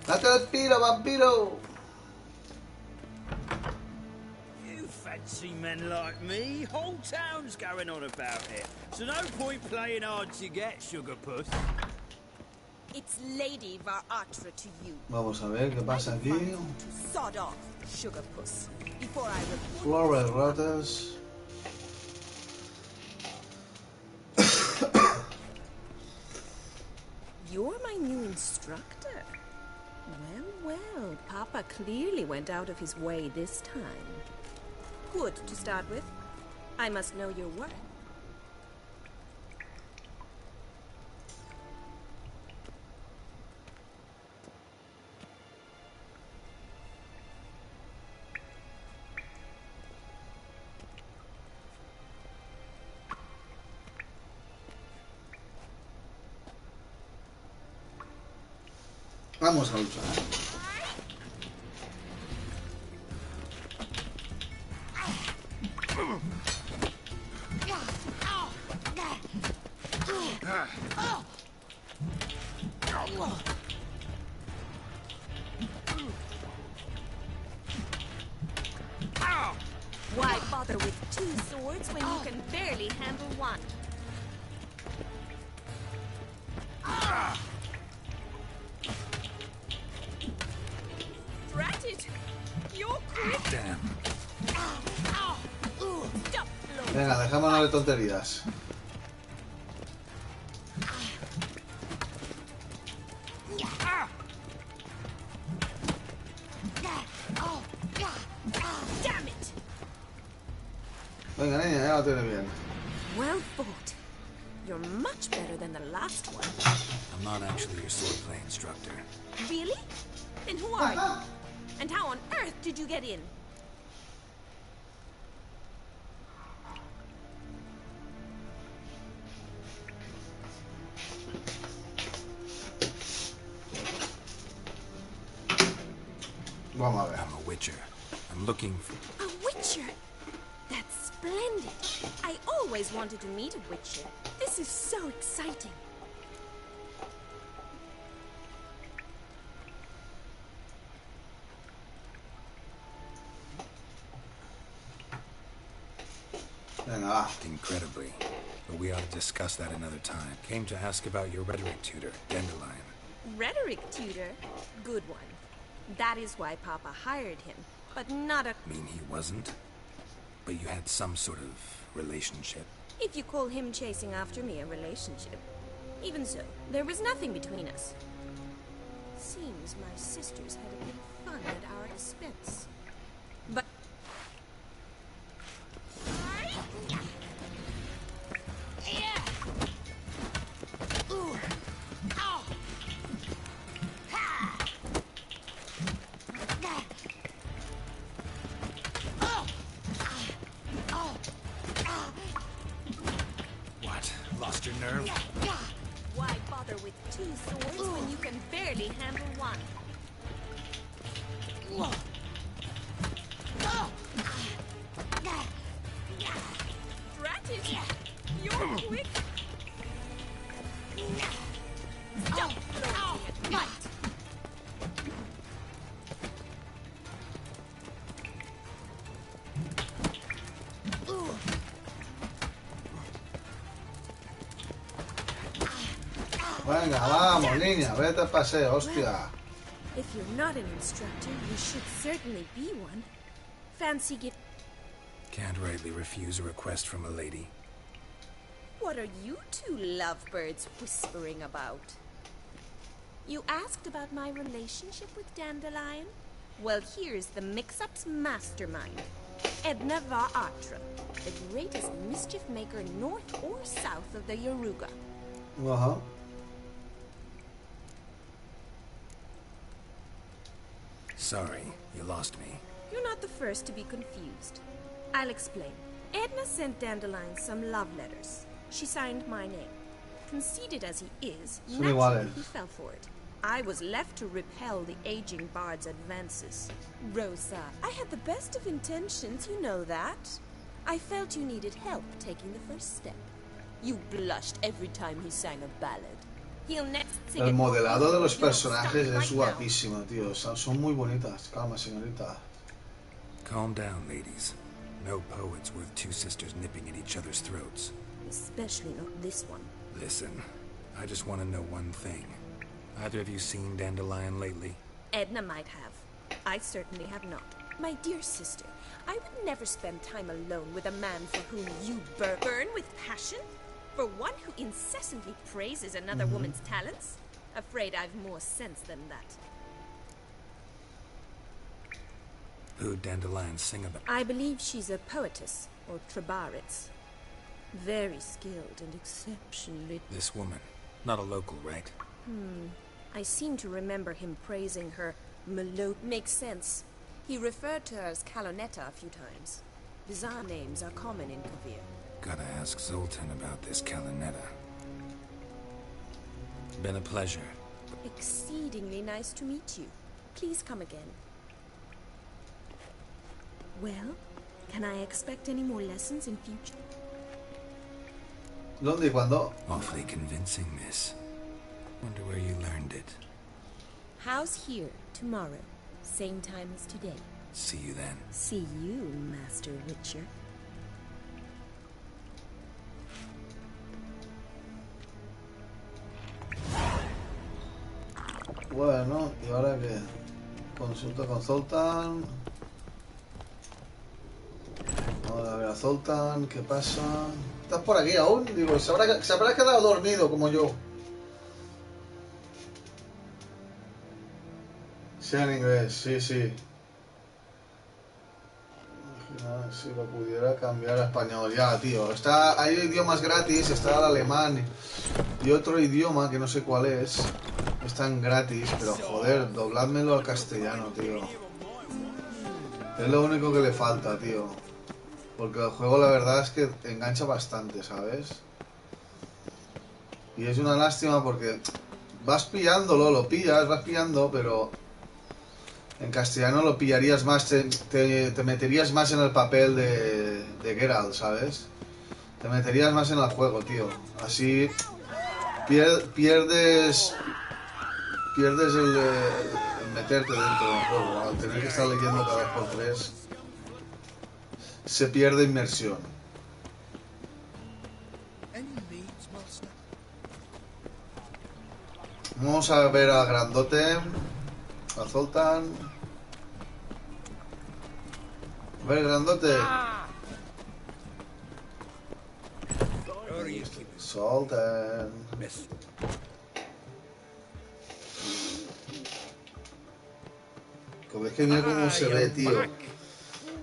¡Date el tiro, vampiro! You fancy men like me? Whole town's going on about it. So no point playing hard to get, sugar puss. It's Lady Varatra to you. Vamos a ver qué pasa aquí. Sod off, sugar puss. Before I report. Floral Rotters. You're my new instructor. Well, Papa clearly went out of his way this time. Good to start with. I must know your worth. Vamos a luchar. Why bother with two swords when you can barely handle one? Drat it! You're quick! Damn. Stop, Venga, dejémonos de tonterías. Damn it! Venga, niña, ya lo tiene bien. Well fought. You're much better than the last one. I'm not actually your swordplay instructor. Really? Then who are you? And how on earth did you get in? Vamos a ver. I'm a Wicher. I'm looking for... A Wicher? That's splendid. I always wanted to meet a Wicher. This is so exciting. Venga, va. Incredibly. But we ought to discuss that another time. Came to ask about your rhetoric tutor, Dandelion. Rhetoric tutor? Good one. That is why Papa hired him, but not a... Mean he wasn't? But you had some sort of relationship? If you call him chasing after me a relationship. Even so, there was nothing between us. Seems my sisters had a bit of fun at our expense. But... What? Lost your nerve? Why bother with two swords when you can barely handle one? Dratted! You're quick! Stop throwing me at fight! Venga, vamos, niña, vete al paseo, hostia. If you're not an instructor, you should certainly be one. Fancy give... Can't rightly refuse a request from a lady. What are you two lovebirds whispering about? You asked about my relationship with Dandelion? Well, here's the mix-up's mastermind. Edna Va Atra, the greatest mischief maker north or south of the Yaruga. Ajá. Sorry, you lost me. You're not the first to be confused. I'll explain. Edna sent Dandelion some love letters. She signed my name. Conceited as he is, naturally he fell for it. I was left to repel the aging bard's advances. Rosa, I had the best of intentions, you know that. I felt you needed help taking the first step. You blushed every time he sang a ballad. He'll next sing El modelado de los personajes es guapísimo, tío. Son muy bonitas. Calma, señorita. Calm down, ladies. No poet's worth two sisters nipping at each other's throats. Especially not this one. Listen, I just want to know one thing. Either of you seen Dandelion lately? Edna might have. I certainly have not. My dear sister, I would never spend time alone with a man for whom you burn with passion. For one who incessantly praises another woman's talents? Afraid I've more sense than that. Who'd Dandelion sing about? I believe she's a poetess, or trabaritz. Very skilled and exceptionally... This woman. Not a local, right? I seem to remember him praising her Makes sense. He referred to her as Calonetta a few times. Bizarre names are common in Kavir. Gotta ask Zoltan about this Calonetta. Been a pleasure. Exceedingly nice to meet you. Please come again. Well, can I expect any more lessons in future? ¿Dónde y cuándo? Awfully convincing, miss. Wonder where you learned it. House here, tomorrow. Same time as today. See you then. See you, Master Wicher. Bueno, ¿y ahora qué? Consulta con Zoltan. Vamos a ver a Zoltan, ¿qué pasa? ¿Estás por aquí aún? Digo, se habrá quedado dormido como yo. Sea en inglés, sí, sí. Si lo pudiera cambiar a español. Ya, tío. Hay idiomas gratis, está el alemán y otro idioma que no sé cuál es. Están gratis, pero joder, dobládmelo al castellano, tío. Es lo único que le falta, tío. Porque el juego la verdad es que engancha bastante, ¿sabes? Y es una lástima porque vas pillándolo, lo pillas, vas pillando, pero En castellano lo pillarías más, te meterías más en el papel de Geralt, ¿sabes? Te meterías más en el juego, tío. Así pierdes el meterte dentro del juego. Al tener que estar leyendo cada 2x3, se pierde inmersión. Vamos a ver a Grandote, a Zoltan. A ver, Grandote. Zoltan. Como es que mira cómo se ve, tío.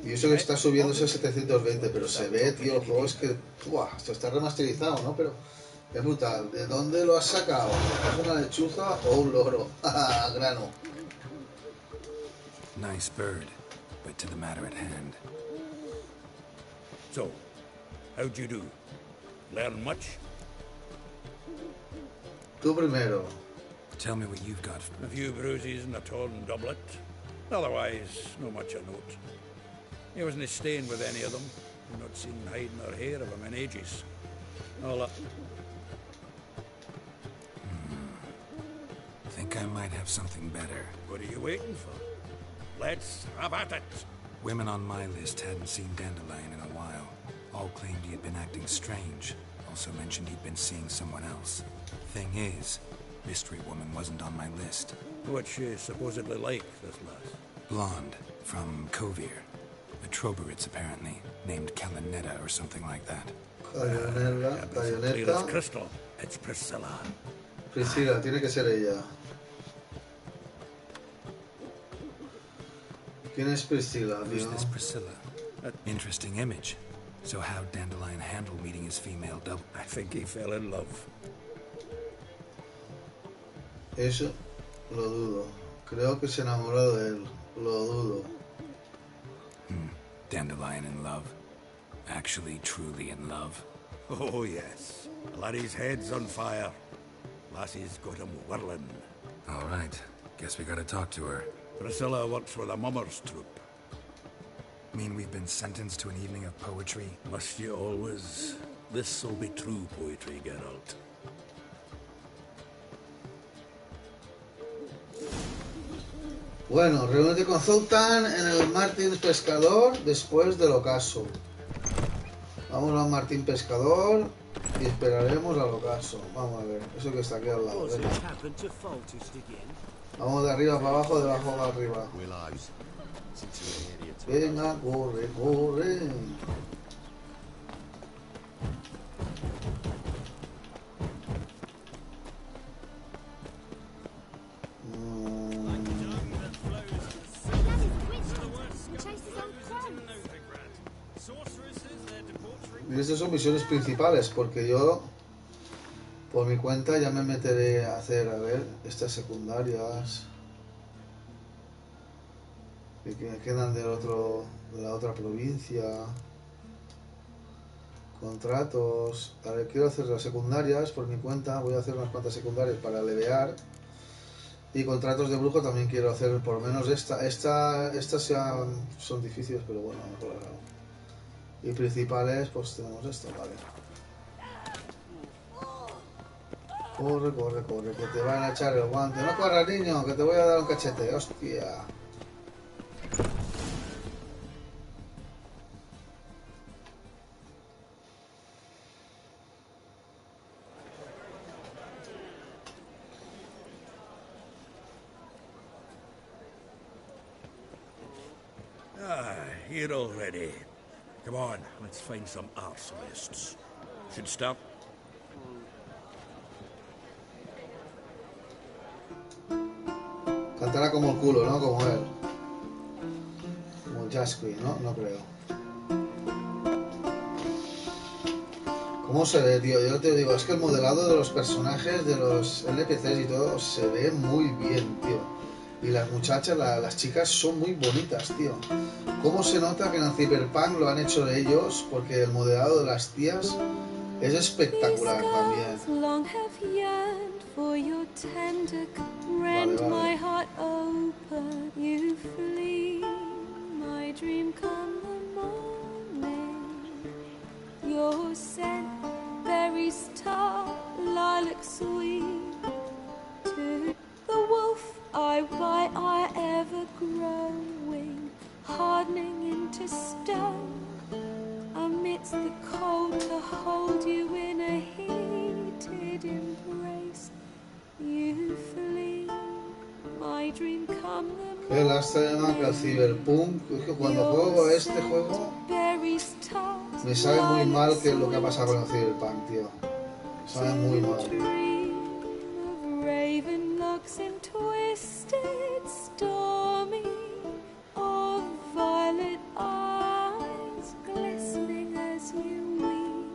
Y eso que está subiéndose a 720, pero se ve, tío, el juego es que... ¡Buah! Esto está remasterizado, ¿no? Pero es brutal. ¿De dónde lo has sacado? ¿Es una lechuza o un loro? Grano. Nice bird, but to the matter at hand. So, how'd you do? Learn much? Tú primero. Tell me what you've got. A few bruises and a torn doublet. Otherwise, no much a note. He wasn't staying with any of them. I've not seen hide nor hair of him in ages. All up. Think I might have something better. What are you waiting for? Let's have at it. Women on my list hadn't seen Dandelion in a while. All claimed he had been acting strange. Also mentioned he'd been seeing someone else. Thing is, Mystery Woman wasn't on my list. What's she supposedly like, this lass? Blonde, from Kovir. A Troberitz, apparently, named Kalinetta or something like that. Clear as crystal. It's Priscilla. Priscilla, tiene que ser ella. ¿Quién es Priscilla, tío? Who's this Priscilla? Interesting image. So how'd Dandelion handle meeting his female double? I think he fell in love. Eso lo dudo. Creo que se enamoró de él. Lo dudo. Dandelion in love. Actually, truly in love. Oh, yes. Laddie's head's on fire. Lassie's got him whirling. All right. Guess we gotta talk to her. Priscilla works with a mummers troupe. Mean we've been sentenced to an evening of poetry? Must you always? This'll be true poetry, Geralt. Bueno, reúnete con Zoltan en el Martín Pescador después del ocaso. Vamos al Martín Pescador y esperaremos al ocaso. Vamos a ver, eso que está aquí al lado. Venga. Vamos de arriba para abajo, de abajo para arriba. Venga, corre, corre. Y estas son misiones principales, porque yo por mi cuenta ya me meteré a hacer, a ver, estas secundarias que quedan de la otra provincia. Contratos. A ver, quiero hacer las secundarias por mi cuenta, voy a hacer unas cuantas secundarias para levear. Y contratos de brujo también quiero hacer, por lo menos estas son difíciles, pero bueno, mejor las hago. Y principales, pues tenemos esto, vale. Corre, corre, corre, que te van a echar el guante. No corras, niño, que te voy a dar un cachete, hostia. Here already. Come on, let's find some arsonists. Should stop. Cantará como el culo, ¿no? Como él. Como el AQUI, ¿no? No creo. ¿Cómo se ve, tío? Yo te digo, es que el modelado de los personajes, de los NPCs y todo, se ve muy bien, tío. Y las muchachas, las chicas son muy bonitas, tío. ¿Cómo se nota que en el Cyberpunk lo han hecho de ellos? Porque el modelado de las tías es espectacular también. your tender rend my heart open. You flee, my dream come the morning. Your scent, berries tart, lilac sweet. To the wolf I by I ever growing, hardening into stone. Amidst the cold to hold you in a heated embrace. You flee, my dream come the Qué lástima que el Cyberpunk, es que cuando juego este juego me sabe muy mal que es lo que ha pasado con el Cyberpunk, tío. Me sabe muy mal. raven locks and twisted, stormy, of violet eyes glistening as you weep.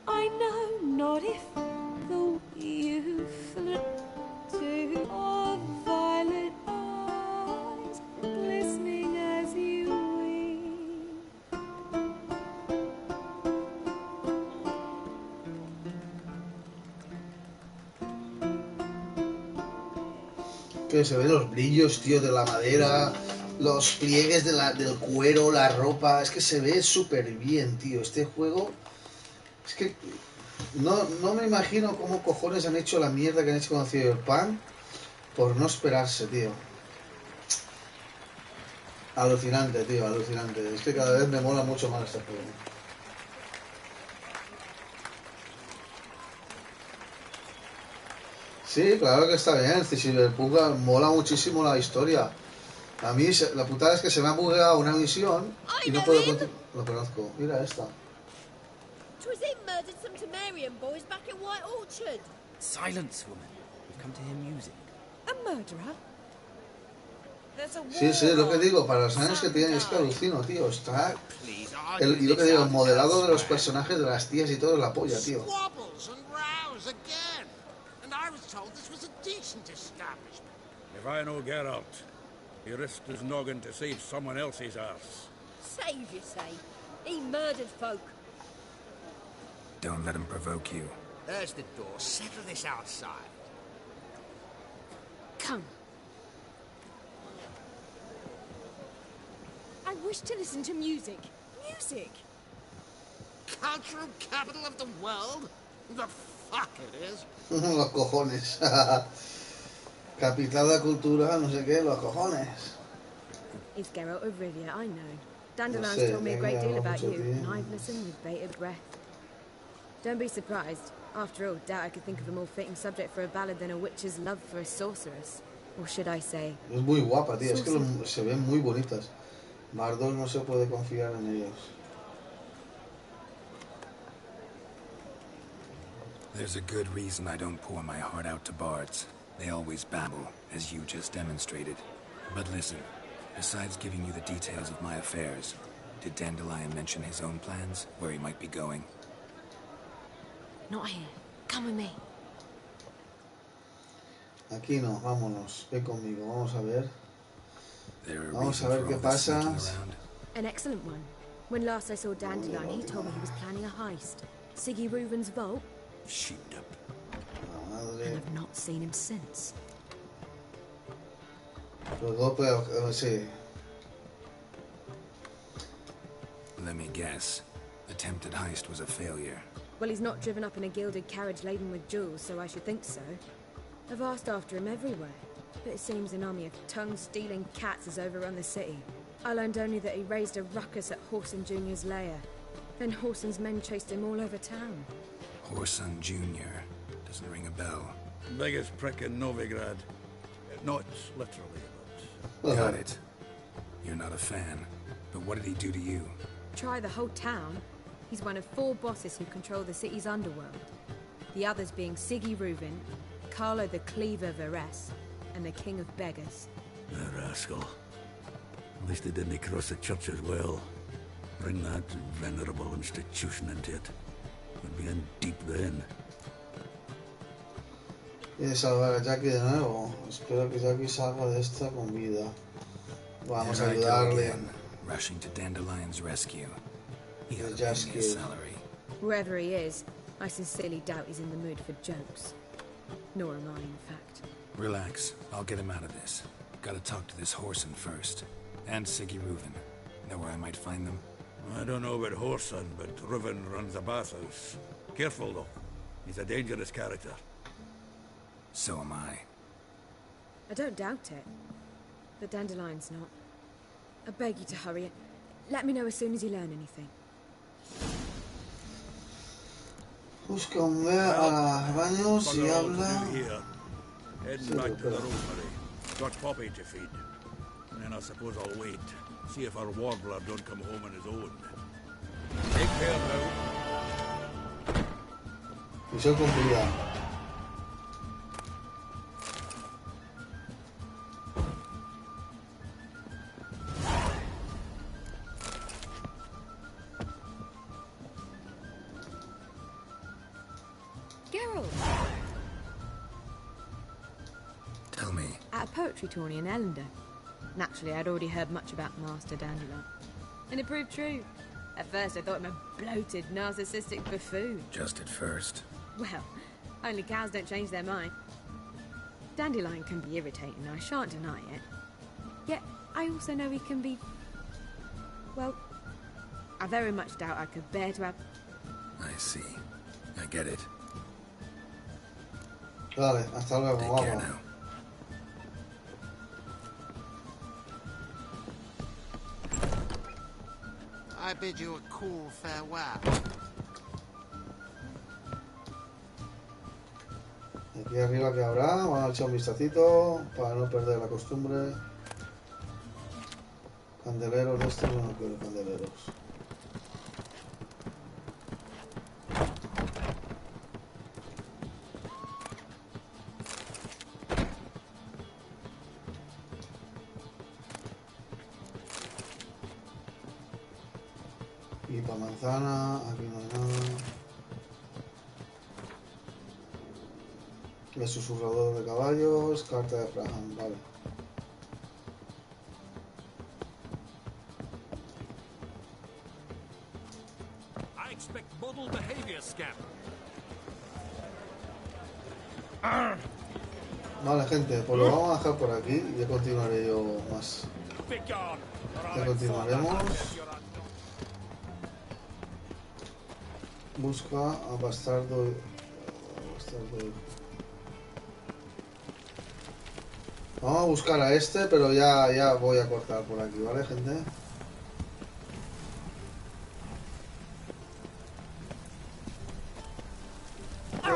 I know not if the you flew to of violet eyes glistening as you weep. Que se ven los brillos, tío, de la madera, los pliegues del cuero, la ropa. Es que se ve súper bien, tío. Este juego... Es que... No me imagino cómo cojones han hecho la mierda que han hecho con el Cyberpunk por no esperarse, tío. Alucinante, tío, alucinante. Es que cada vez me mola mucho más este juego. Sí, claro que está bien. Si Cyberpunk mola muchísimo la historia. A mí la putada es que se me ha bugueado una misión y no puedo continuar. Lo conozco. Mira esta. Silence, woman. We've come to hear music. A murderer? Sí, sí, lo que digo, para los años que tiene, es que alucino, tío. Está. Y lo que digo, el modelado de los personajes, de las tías y todo, es la polla, tío. If I know Geralt, he risked his noggin to save someone else's arse. Save, you say? He murdered folk. Don't let him provoke you. There's the door. Settle this outside. Come. I wish to listen to music. Music! Cultural capital of the world? The fuck it is. Los cojones. Capital de cultura, no sé qué, los cojones. It's Geralt of Rivia, I know. Dandelion's told me a great deal about you, and I've listened with bated breath. Don't be surprised. After all, doubt I could think of a more fitting subject for a ballad than a witch's love for a sorceress. Or should I say... Es muy guapa, tío. Es que se ven muy bonitas. Mardos no se puede confiar en ellos. There's a good reason I don't pour my heart out to bards. They always babble, as you just demonstrated. But listen, besides giving you the details of my affairs, did Dandelion mention his own plans, where he might be going? Not here. Come with me. Aquí no, vámonos. Ven conmigo, vamos a ver. Vamos a ver qué pasa. An excellent one. When last I saw Dandelion, he told me he was planning a heist. Siggy Reuven's vault. Sheeped up. And I've not seen him since. Sí. Let me guess. Attempted heist was a failure. Well, he's not driven up in a gilded carriage laden with jewels, so I should think so. I've asked after him everywhere, but it seems an army of tongue-stealing cats has overrun the city. I learned only that he raised a ruckus at Whoreson Jr.'s lair. Then Whoreson's men chased him all over town. Whoreson Jr. Doesn't ring a bell. Biggest prick in Novigrad. Not literally, but... Got it. You're not a fan. But what did he do to you? Try the whole town. He's one of 4 bosses who control the city's underworld. The others being Siggy Reuven, Carlo the Cleaver Varese, and the King of Beggars. The rascal. At least they didn't cross the church as well. Bring that venerable institution into it. We'd be in deep then. Quiere salvar a Jackie de nuevo. Espero que Jackie salga de esta con vida. Vamos a ayudarle. Rushing to Dandelion's rescue. He ought to pay me a salary. Wherever he is, I sincerely doubt he's in the mood for jokes. Nor am I, in fact. Relax. I'll get him out of this. Gotta talk to this Whoreson first. And Siggy Reuven. Know where I might find them? I don't know about Whoreson, but Reuven runs a bathhouse. Careful, though. He's a dangerous character. So am I. I don't doubt it. But Dandelion's not. I beg you to hurry it. Let me know as soon as you learn anything. Busca un a baños y habla. Heading back to the rosemary. Got Poppy to feed. And then I suppose I'll wait. See if our warbler don't come home on his own. Take care now. Misión cumplida. Tell me. At a poetry tourney in Ellender. Naturally, I'd already heard much about Master Dandelion. And it proved true. At first, I thought him a bloated, narcissistic buffoon. Just at first. Well, only cows don't change their mind. Dandelion can be irritating, I shan't deny it. Yet, I also know he can be... well, I very much doubt I could bear to have... I see. I get it. Vale, hasta luego, Take vamos. care now. I bid you a cool farewell. Aquí arriba que habrá, vamos a echar un vistacito para no perder la costumbre. Candeleros de estos, no quiero candeleros. Y para manzana, aquí no hay nada. El susurrador de caballos, carta de Fraham, vale. I expect model behavior, scamp. Vale, gente, pues lo vamos a dejar por aquí y ya continuaré yo más. Ya continuaremos. Busca a bastardo. Vamos a buscar a este, pero ya voy a cortar por aquí, ¿vale, gente?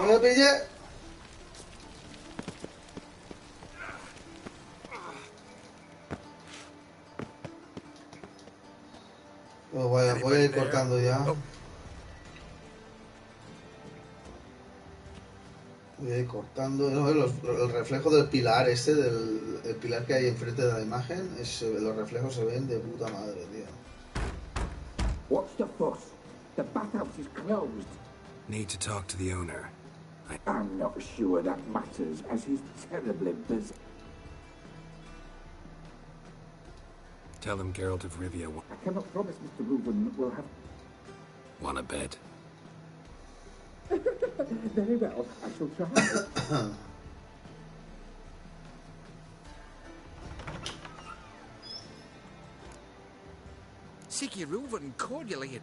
¡Me pillé! Pues voy a ir cortando ya. Voy a ir cortando. No, el reflejo del pilar este, el pilar que hay enfrente de la imagen, los reflejos se ven de puta madre, tío. What's the fuss? The bathhouse is closed. Need to talk to the owner. I'm not sure that matters, as he's terribly busy. Tell him Geralt of Rivia I cannot promise Mr. Reuven will have... want a bed. Very well, I shall try. Siggy Reuven cordially...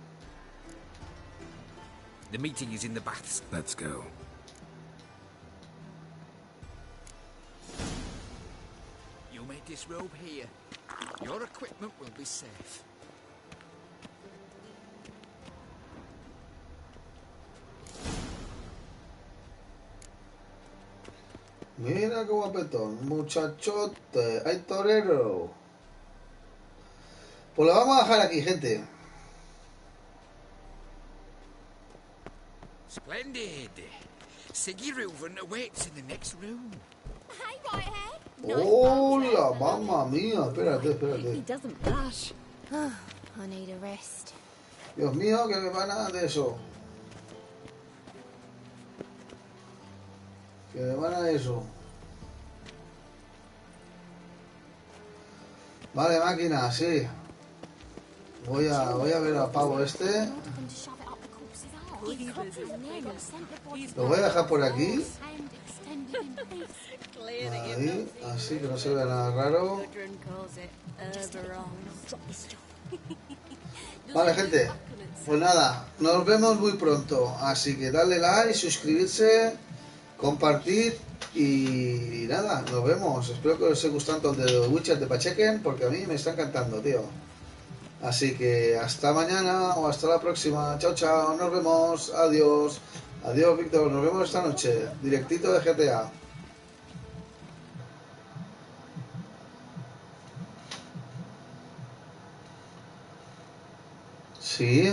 The meeting is in the baths. Let's go. You may disrobe here. Your equipment will be safe. Mira qué guapetón, muchachote, hay torero. Pues lo vamos a dejar aquí, gente. Splendid. Siggy Reuven awaits in the next room. Hey, Whitehead. Hola, mamma mía, espérate. He doesn't blush. I need a rest. Dios mío, que me van a de eso. Que me van a eso. Vale, máquina, sí. Voy a ver al pavo este. Lo voy a dejar por aquí. Ahí, así que no se vea nada raro. Vale, gente, pues nada, nos vemos muy pronto, así que dale like, suscribirse, compartir y nada, nos vemos. Espero que os esté gustando el de Wicher de Pachequen, porque a mí me está encantando, tío. Así que hasta mañana o hasta la próxima. Chao, chao, nos vemos, adiós. Adiós, Víctor, nos vemos esta noche, directito de GTA. Sí.